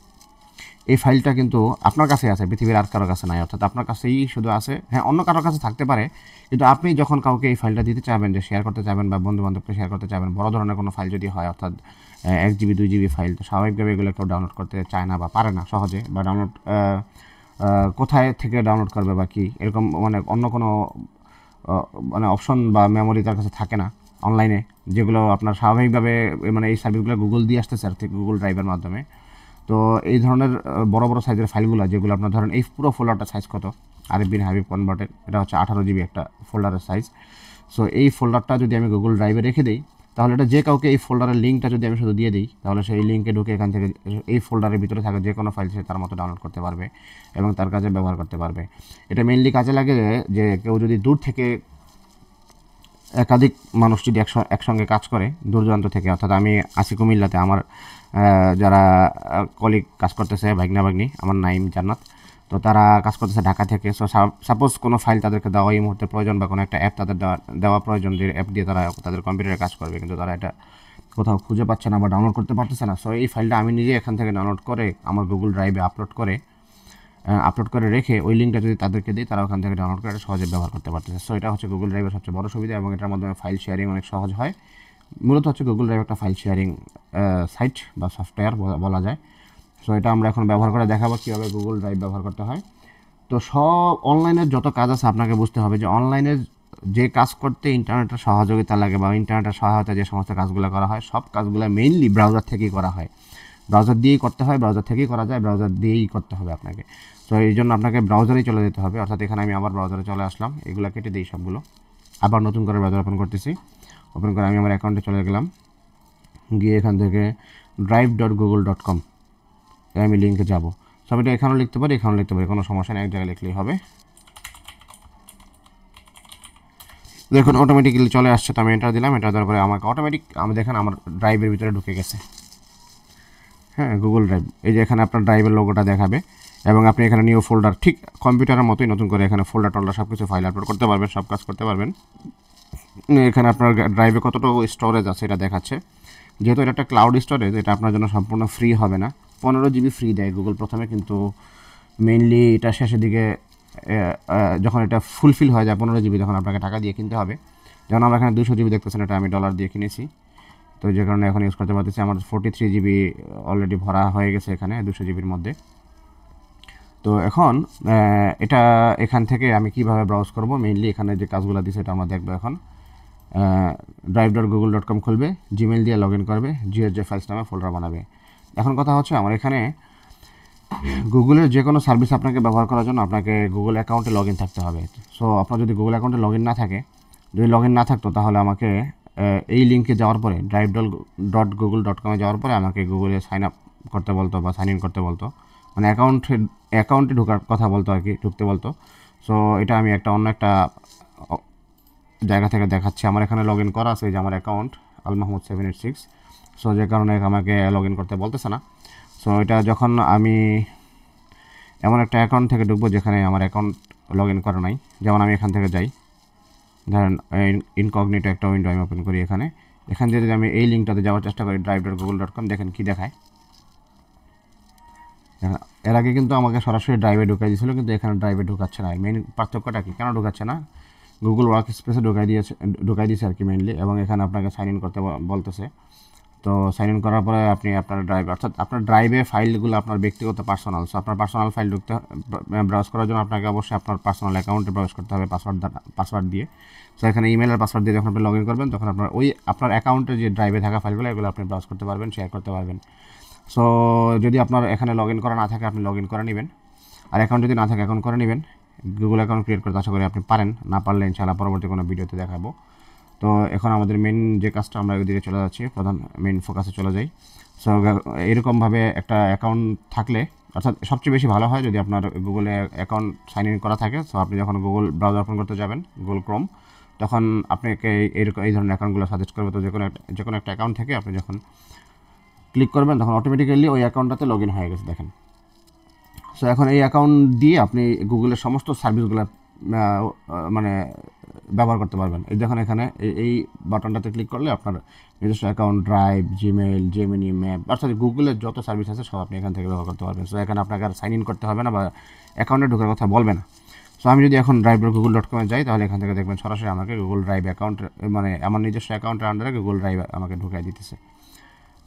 এই ফাইলটা কিন্তু আপনার কাছেই আছে, পৃথিবীর আর কারোর কাছে নাই, অর্থাৎ আপনার কাছেই শুধু আছে। হ্যাঁ, অন্য কারোর কাছে থাকতে পারে, কিন্তু আপনি যখন কাউকে এই ফাইলটা দিতে চাবেন, যে শেয়ার করতে চাবেন বা বন্ধুবান্ধবকে শেয়ার করতে চাবেন, বড় ধরনের কোনো ফাইল যদি হয়, অর্থাৎ 1 GB 2 GB ফাইল, তো স্বাভাবিকভাবে এগুলো কেউ ডাউনলোড করতে চায় না বা পারে না সহজে, বা ডাউনলোড কোথায় থেকে ডাউনলোড করবে বা কি এরকম মানে অন্য কোনো মানে অপশন বা মেমোরি তার কাছে থাকে না অনলাইনে, যেগুলো আপনার স্বাভাবিকভাবে মানে এই সার্ভিসগুলো গুগল দিয়ে আসতেছে আর কি, গুগল ড্রাইভের মাধ্যমে। তো এই ধরনের বড় বড় সাইজের ফাইলগুলো, যেগুলো আপনার ধরেন এই পুরো ফোল্ডারটা সাইজ কত, আরিফ বিন হাবিব কনভার্টেড, এটা হচ্ছে 18 GB একটা ফোল্ডারের সাইজ। সো এই ফোল্ডারটা যদি আমি গুগল ড্রাইভে রেখে দিই, তাহলে এটা যে কাউকে এই ফোল্ডারের লিঙ্কটা যদি আমি শুধু দিয়ে দিই, তাহলে সেই লিঙ্কে ঢুকে এখান থেকে এই ফোল্ডারের ভিতরে থাকা যে কোনো ফাইল সে তার মতো ডাউনলোড করতে পারবে এবং তার কাজে ব্যবহার করতে পারবে। এটা মেইনলি কাজে লাগে যে কেউ যদি দূর থেকে একাধিক মানুষ যদি একসঙ্গে কাজ করে দূর দূরান্ত থেকে, অর্থাৎ আমি আছি কুমিল্লাতে, আমার যারা কলিগ কাজ করতেছে, ভাগ্না ভাগ্নি, আমার নাইম জান্নাত, তো তারা কাজ করতেছে ঢাকা থেকে। সো সাপোজ কোনো ফাইল তাদেরকে দেওয়া এই মুহূর্তে প্রয়োজন, বা কোনো একটা অ্যাপ তাদের দেওয়া প্রয়োজন, যে অ্যাপ দিয়ে তারা তাদের কম্পিউটারে কাজ করবে, কিন্তু তারা এটা কোথাও খুঁজে পাচ্ছে না বা ডাউনলোড করতে পারতেছে না। সো এই ফাইলটা আমি নিজে এখান থেকে ডাউনলোড করে আমার গুগল ড্রাইভে আপলোড করে রেখে ওই লিঙ্কটা যদি তাদেরকে দিই, তারা ওখান থেকে ডাউনলোড করে সহজে ব্যবহার করতে পারতেছে। সো এটা হচ্ছে গুগল ড্রাইভের সবচেয়ে বড় সুবিধা, এবং এটার মাধ্যমে ফাইল শেয়ারিং অনেক সহজ হয়। মূলত হচ্ছে গুগল ড্রাইভ একটা ফাইল শেয়ারিং সাইট বা সফটওয়্যার বলা যায়। সো এটা আমরা এখন ব্যবহার করে দেখাবো কীভাবে গুগল ড্রাইভ ব্যবহার করতে হয়। তো সব অনলাইনের যত কাজ আছে আপনাকে বুঝতে হবে যে অনলাইনের যে কাজ করতে ইন্টারনেটের সহযোগিতা লাগে বা ইন্টারনেটের সহায়তা যে সমস্ত কাজগুলো করা হয়, সব কাজগুলো মেইনলি ব্রাউজার থেকেই করা হয়, ব্রাউজার দিয়েই করতে হয়, ব্রাউজার থেকেই করা যায়, ব্রাউজার দিয়েই করতে হবে আপনাকে। তো এই জন্য আপনাকে ব্রাউজারেই চলে যেতে হবে, অর্থাৎ এখানে আমি আবার ব্রাউজারে চলে আসলাম, এগুলো কেটে দিই সবগুলো, আবার নতুন করে ব্রাউজার ওপেন করতেছি। ওপেন করে আমি আমার অ্যাকাউন্টে চলে গেলাম, গিয়ে এখান থেকে drive.google.com আমি লিঙ্কে যাব। সব এটা এখানেও লিখতে পারি, এখানেও লিখতে পারি, কোনো সমস্যা নেই, এক জায়গায় লিখলেই হবে। দেখুন অটোমেটিক্যালি চলে আসছে, তো আমি এন্টার দিলাম, এন্টার দেওয়ার পরে আমাকে অটোমেটিক আমি দেখেন আমার ড্রাইভের ভিতরে ঢুকে গেছে। হ্যাঁ, গুগল ড্রাইভ, এই যে এখানে আপনার ড্রাইভের লোগোটা দেখাবে, এবং আপনি এখানে নিউ ফোল্ডার, ঠিক কম্পিউটারের মতোই নতুন করে এখানে ফোল্ডার টোল্ডার সব কিছু ফাইল আপলোড করতে পারবেন, সব কাজ করতে পারবেন। এখানে আপনার ড্রাইভে কতটুকু স্টোরেজ আছে এটা দেখাচ্ছে। যেহেতু এটা একটা ক্লাউড স্টোরেজ, এটা আপনার জন্য সম্পূর্ণ ফ্রি হবে না। 15 GB ফ্রি দেয় গুগল প্রথমে, কিন্তু মেইনলি এটা শেষের দিকে যখন এটা ফুলফিল হয়ে যায় 15 GB, তখন আপনাকে টাকা দিয়ে কিনতে হবে। যেমন আমরা এখানে 200 জিবি দেখতেছেন, এটা আমি ডলার দিয়ে কিনেছি, তো যে কারণে এখন ইউজ করতে পারতেছি। আমার 43 জিবি অলরেডি ভরা হয়ে গেছে এখানে 200 জিবির মধ্যে। তো এখন এটা এখান থেকে আমি কিভাবে ব্রাউজ করব, মেইনলি এখানে যে কাজগুলো দিছে এটা আমরা দেখবো এখন। drive.google.com খুলবে, জিমেল দিয়ে লগ ইন করবে, GSJ ফাইলস নামে ফোল্ডার বানাবে। এখন কথা হচ্ছে আমার এখানে গুগলের যে কোনো সার্ভিস আপনাকে ব্যবহার করার জন্য আপনাকে গুগল অ্যাকাউন্টে লগ ইন থাকতে হবে। সো আপনার যদি গুগল অ্যাকাউন্টে লগ ইন না থাকে, যদি লগ ইন না থাকতো তাহলে আমাকে এই লিঙ্কে যাওয়ার পরে drive.google.com যাওয়ার পরে আমাকে গুগলে সাইন আপ করতে বলতো বা সাইন ইন করতে বলতো, মানে অ্যাকাউন্টে ঢোকার কথা বলতো আর কি, ঢুকতে বলতো। সো এটা আমি অন্য একটা জায়গা থেকে দেখাচ্ছি। আমার এখানে লগ ইন করা আছে, যে আমার অ্যাকাউন্ট almahmood786। সো যে কারণে আমাকে লগ ইন করতে বলতেছে না। সো এটা যখন আমি এমন একটা অ্যাকাউন্ট থেকে ঢুকবো যেখানে আমার অ্যাকাউন্ট লগ ইন করা নাই, যেমন আমি এখান থেকে যাই, ধরেন ইনকগনিটো একটা উইন্ডো আমি ওপেন করি এখানে দিয়ে যদি আমি এই লিঙ্কটাতে যাওয়ার চেষ্টা করি drive.google.com, দেখেন কি দেখায়। এর আগে কিন্তু আমাকে সরাসরি ড্রাইভে ঢুকাই দিয়েছিল, কিন্তু এখানে ড্রাইভে ঢুকাচ্ছে না। মেইন পার্থক্যটা কি, কেন ঢুকাচ্ছে না? গুগল ওয়ার্ক স্পেসে ঢুকাই দিয়েছে আর কি মেইনলি, এবং এখানে আপনাকে সাইন ইন করতে বলতেছে। তো সাইন ইন করার পরে আপনি আপনার ড্রাইভ, অর্থাৎ আপনার ড্রাইভে ফাইলগুলো আপনার ব্যক্তিগত পার্সোনাল। সো আপনার পার্সোনাল ফাইল ব্রাউজ করার জন্য আপনাকে অবশ্যই আপনার পার্সোনাল অ্যাকাউন্টে ব্রাউজ করতে হবে পাসওয়ার্ড দিয়ে। সো এখানে ইমেলের পাসওয়ার্ড দিয়ে যখন আপনি লগ ইন করবেন, তখন আপনার অ্যাকাউন্টের যে ড্রাইভে থাকা ফাইলগুলো এগুলো আপনি ব্রাউজ করতে পারবেন, শেয়ার করতে পারবেন। সো যদি আপনার এখানে লগ ইন করা না থাকে, আপনি লগ ইন করে নেবেন। আর অ্যাকাউন্ট যদি না থাকে, অ্যাকাউন্ট করে নেবেন। গুগল অ্যাকাউন্ট ক্রিয়েট করতে আশা করি আপনি পারেন, না পারলে ইনশাআল্লাহ পরবর্তী কোনো ভিডিওতে দেখাবো। তো এখন আমাদের মেন যে কাজটা, আমরা ওইদিকে চলে যাচ্ছি, প্রধান মেন ফোকাসে চলে যাই। সো এরকমভাবে একটা অ্যাকাউন্ট থাকলে, অর্থাৎ সবচেয়ে বেশি ভালো হয় যদি আপনার গুগলে অ্যাকাউন্ট সাইন ইন করা থাকে। সো আপনি যখন গুগল ব্রাউজার ওপেন করতে যাবেন, গুগল ক্রোম, তখন আপনাকে এই ধরনের অ্যাকাউন্টগুলো সাজেস্ট করবে। তো যে কোনো একটা অ্যাকাউন্ট থেকে আপনি যখন ক্লিক করবেন, তখন অটোমেটিক্যালি ওই অ্যাকাউন্টটাতে লগ ইন হয়ে গেছে, দেখেন। সো এখন এই অ্যাকাউন্ট দিয়ে আপনি গুগলের সমস্ত সার্ভিসগুলো মানে ব্যবহার করতে পারবেন। এই দেখুন এখানে এই বাটনটাতে ক্লিক করলে আপনার নিজস্ব account, drive, Gmail, Gemini, map, অর্থাৎ গুগলের যত সার্ভিস আছে সব আপনি এখান থেকে ব্যবহার করতে পারবেন। সো এখানে আপনাকে আর সাইন ইন করতে হবে না বা অ্যাকাউন্টে ঢোকার কথা বলবে না। সো আমি যদি এখন drive.google.com যাই, তাহলে এখান থেকে দেখবেন সরাসরি আমাকে গুগল ড্রাইভ অ্যাকাউন্ট, মানে আমার নিজস্ব অ্যাকাউন্টের আন্ডারে গুগল ড্রাইভ আমাকে ঢুকাই দিতেছে।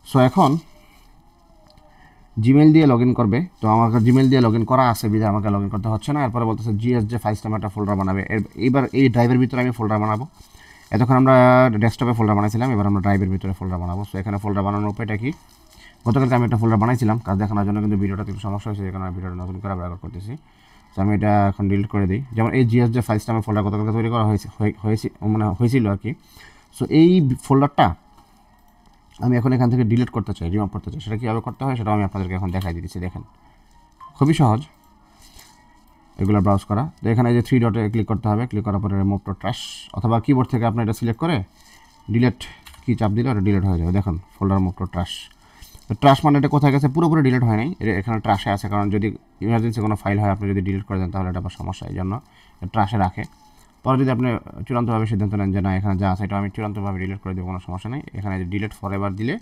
সো এখন জিমেল দিয়ে লগ ইন করবে। তো আমাকে জিমেল দিয়ে লগ ইন করা আছে বিধায় আমাকে লগ ইন করতে হচ্ছে না। এরপরে বলতেছে GSJ ফাইলস নামে একটা ফোল্ডার বানাবে। এবার এই ড্রাইভের ভিতরে আমি ফোল্ডার বানাবো। এতক্ষণ আমরা ডেস্কটপে ফোল্ডার বানাইছিলাম, এবার আমরা ড্রাইভের ভিতরে ফোল্ডার বানাবো। সো এখানে ফোল্ডার বানানোর উপায়টা কি, গতকালকে আমি একটা ফোল্ডার বানাইছিলাম, কাজ দেখানোর জন্য, কিন্তু ভিডিওটা একটু সমস্যা হয়েছে, এখানে ভিডিওটা নতুন করে ব্যবহার করতেছি। সো আমি এটা এখন ডিলিট করে দিই। যেমন এই GSJ ফাইলস নামে ফোল্ডার গতকালকে তৈরি করা হয়েছিল আর কি। সো এই ফোল্ডারটা আমি এখন এখান থেকে ডিলিট করতে চাই, রিমুভ করতে চাই। সেটা কীভাবে করতে হয় সেটাও আমি আপনাদেরকে এখন দেখাই দিচ্ছি, দেখেন খুবই সহজ এগুলো ব্রাউজ করা। তো এখানে যে 3 ডটে ক্লিক করতে হবে, ক্লিক করার পরে রিমুভ টু ট্র্যাশ, অথবা কিবোর্ড থেকে আপনি এটা সিলেক্ট করে ডিলিট কি চাপ দিলে ওটা ডিলিট হয়ে যাবে। দেখুন ফোল্ডার মুভ টু ট্র্যাশ। তো ট্র্যাশ মানে এটা কোথায় গেছে, পুরোপুরি ডিলিট হয় নাই, এটা এখানে ট্র্যাশে আছে, কারণ যদি ইমার্জেন্সি কোনো ফাইল হয় আপনি যদি ডিলিট করে দেন তাহলে এটা আবার সমস্যা, এই জন্য ট্র্যাশে রাখে। পরে যদি আপনি চূড়ান্তভাবে সিদ্ধান্ত নেন যে না এখানে যা আছে এটা আমি চূড়ান্তভাবে ডিলিট করে দেবো, কোনো সমস্যা নেই, এখানে ডিলিট ফরএভার দিলে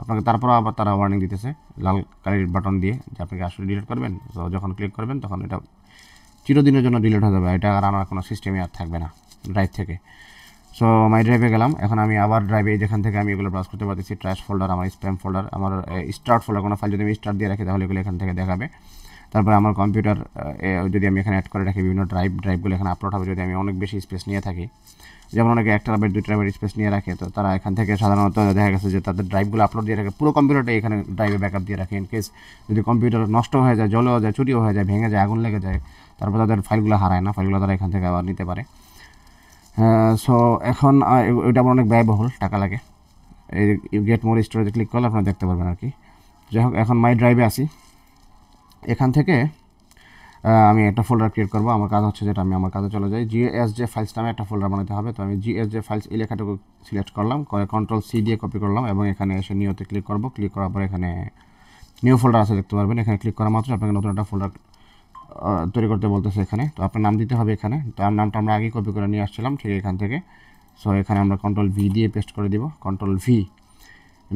আপনাকে তারপর আবার তারা ওয়ার্নিং দিতেছে লাল কালির বাটন দিয়ে যে আপনাকে আসলে ডিলিট করবেন। তো যখন ক্লিক করবেন তখন এটা চিরদিনের জন্য ডিলিট হয়ে যাবে, এটা আর আমার কোনো সিস্টেমে আর থাকবে না ড্রাইভ থেকে। সো মাই ড্রাইভে গেলাম, এখন আমি আবার ড্রাইভে যেখান থেকে আমি এগুলো ব্রাউজ করতে পারতেছি, ট্র্যাশ ফোল্ডার, আমার স্প্যাম ফোল্ডার, আমার স্টার্ট ফোল্ডার, কোনো ফাইল যদি আমি স্টার্ট দিয়ে রাখি তাহলে এগুলো এখান থেকে দেখাবে। তারপরে আমার কম্পিউটার যদি আমি এখানে অ্যাড করে রাখি বিভিন্ন ড্রাইভগুলো এখানে আপলোড হবে। যদি আমি অনেক বেশি স্পেস নিয়ে থাকি, যেমন অনেকে 1 টেরাবাইট 2 টেরাবাইট স্পেস নিয়ে রাখে, তো তারা এখান থেকে সাধারণত দেখা গেছে যে তাদের ড্রাইভগুলো আপলোড দিয়ে রাখে, পুরো কম্পিউটারটা এখানে ড্রাইভে ব্যাকআপ দিয়ে রাখে। ইন কেস যদি কম্পিউটার নষ্ট হয়ে যায়, জ্বলেও যায়, চুরিও হয়ে যায়, ভেঙে যায়, আগুন লেগে যায়, তারপর তাদের ফাইলগুলো হারায় না, ফাইলগুলো তারা এখান থেকে আবার নিতে পারে। সো এখন ওইটা আমার অনেক ব্যয়বহুল, টাকা লাগে। এই গেট মোর স্টোরেজে ক্লিক করলে আপনারা দেখতে পারবেন আর কি। যাই হোক, এখন মাই ড্রাইভে আসি, এখান থেকে আমি একটা ফোল্ডার ক্রিয়েট করবো। আমার কাজ হচ্ছে যেটা, আমি আমার কাজে চলে যাই, GSJ ফাইলস নামে একটা ফোল্ডার বানাতে হবে। তো আমি GSJ ফাইলস এই লেখাটুকু সিলেক্ট করলাম, Ctrl+C দিয়ে কপি করলাম, এবং এখানে এসে নিউতে ক্লিক করবো। ক্লিক করার পর এখানে নিউ ফোল্ডার আছে দেখতে পারবেন, এখানে ক্লিক করা মাত্র আপনাকে নতুন একটা ফোল্ডার তৈরি করতে বলতেছে এখানে। তো আপনার নাম দিতে হবে এখানে, তো আমার নামটা আমরা আগেই কপি করে নিয়ে আসছিলাম ঠিক এখান থেকে। সো এখানে আমরা Ctrl+V দিয়ে পেস্ট করে দিব, Ctrl+V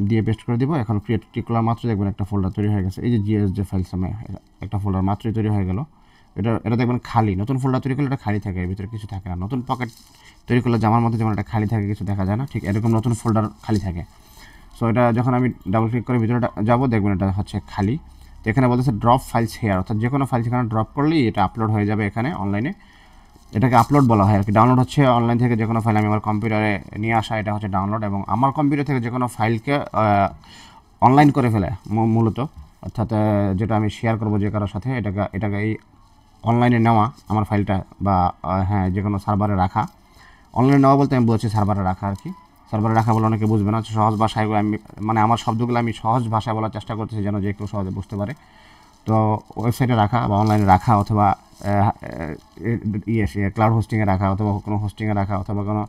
দিয়ে পেস্ট করে দিব। এখন ক্রিয়েট করার মাত্র দেখবেন একটা ফোল্ডার তৈরি হয়ে গেছে, এই যে GSJ ফাইলস নামে একটা ফোল্ডার মাত্রই তৈরি হয়ে গেল। এটা দেখবেন খালি। নতুন ফোল্ডার তৈরি করলে এটা খালি থাকে, এর ভিতরে কিছু থাকে না। নতুন পকেট তৈরি করলে জামার মধ্যে যেমন এটা খালি থাকে, কিছু দেখা যায় না, ঠিক এরকম নতুন ফোল্ডার খালি থাকে। সো এটা যখন আমি ডাবল ক্লিক করে ভিতরে যাবো, দেখবেন এটা হচ্ছে খালি। তো এখানে বলতেছে ড্রপ ফাইলস হেয়ার, অর্থাৎ যে কোনো ফাইল সেখানে ড্রপ করলেই এটা আপলোড হয়ে যাবে এখানে অনলাইনে। এটাকে আপলোড বলা হয় আর কি। ডাউনলোড হচ্ছে অনলাইন থেকে যে কোনো ফাইল আমি আমার কম্পিউটারে নিয়ে আসা, এটা হচ্ছে ডাউনলোড। এবং আমার কম্পিউটার থেকে যে কোনো ফাইলকে অনলাইন করে ফেলে মূলত, অর্থাৎ যেটা আমি শেয়ার করবো যে কারোর সাথে, এটাকে এই অনলাইনে নেওয়া আমার ফাইলটা, বা হ্যাঁ যে কোনো সার্ভারে রাখা। অনলাইনে নেওয়া বলতে আমি বলছি সার্ভারে রাখা আর কি। সার্ভারে রাখা বলে অনেকে বুঝবে না, সহজ ভাষায় আমি মানে আমার শব্দগুলো আমি সহজ ভাষায় বলার চেষ্টা করতেছি যেন যে কেউ সহজে বুঝতে পারে। তো ওয়েবসাইটে রাখা বা অনলাইনে রাখা, অথবা ক্লাউড হোস্টিংয়ে রাখা, অথবা কোনো হোস্টিংয়ে রাখা, অথবা কোনো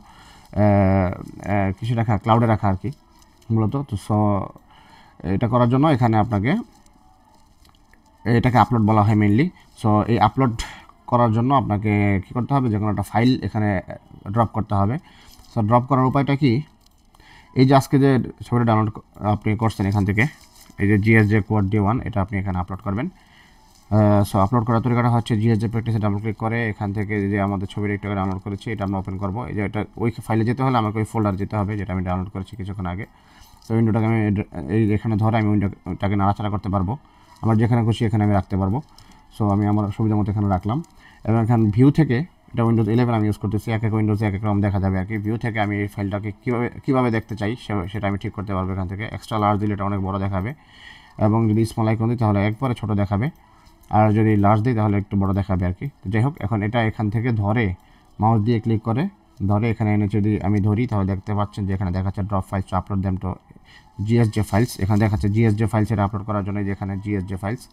কিছু রাখা, ক্লাউডে রাখা আর কি মূলত। তো এটা করার জন্য এখানে আপনাকে এটাকে আপলোড বলা হয় মেইনলি। সো এই আপলোড করার জন্য আপনাকে কী করতে হবে, যে কোনো একটা ফাইল এখানে ড্রপ করতে হবে। সো ড্রপ করার উপায়টা কি, এই যে আজকে যে ছবিটা ডাউনলোড আপনি করছেন এখান থেকে, এই যে জিএসজে কোড D1, এটা আপনি এখানে আপলোড করবেন। সো আপলোড করার তরিকাটা হচ্ছে জিএসজে প্র্যাকটিসে ডাবল ক্লিক করে এখান থেকে যে আমাদের ছবির একটা ডাউনলোড করেছি এটা আমরা ওপেন করবো। এই যে এটা ওই ফাইলে যেতে হলে আমাকে ওই ফোল্ডার যেতে হবে যেটা আমি ডাউনলোড করেছি কিছুক্ষণ আগে। তো উইন্ডোটাকে আমি এই এখানে ধরে আমি উইন্ডোটাকে নাড়াচাড়া করতে পারবো, আমার যেখানে খুশি এখানে আমি রাখতে পারবো। সো আমি আমার সুবিধা মতো এখানে রাখলাম। এবং এখানে ভিউ থেকে, এটা উইন্ডোজ 11 আমি ইউজ করতেছি, এক উইন্ডোজে এক রকম দেখা যাবে আর কি। ভিউ থেকে আমি এই ফাইলটাকে কীভাবে দেখতে চাই সেটা আমি ঠিক করতে পারবো এখান থেকে। এক্সট্রা লার্জ দিলে এটা অনেক বড় দেখাবে, এবং যদি স্মল আইকন দিই তাহলে একবারে ছোটো দেখাবে, আর যদি লার্জ দিই তাহলে একটু বড় দেখাবে আর কি। তো যাই হোক, এখন এটা এখান থেকে ধরে মাউস দিয়ে ক্লিক করে ধরে এখানে এনে যদি আমি ধরি তাহলে দেখতে পাচ্ছেন যে এখানে দেখাচ্ছে drop files to upload them to GSJ files. এখানে দেখাচ্ছে জিএসজে ফাইলস, এটা আপলোড করার জন্য যেখানে GSJ files.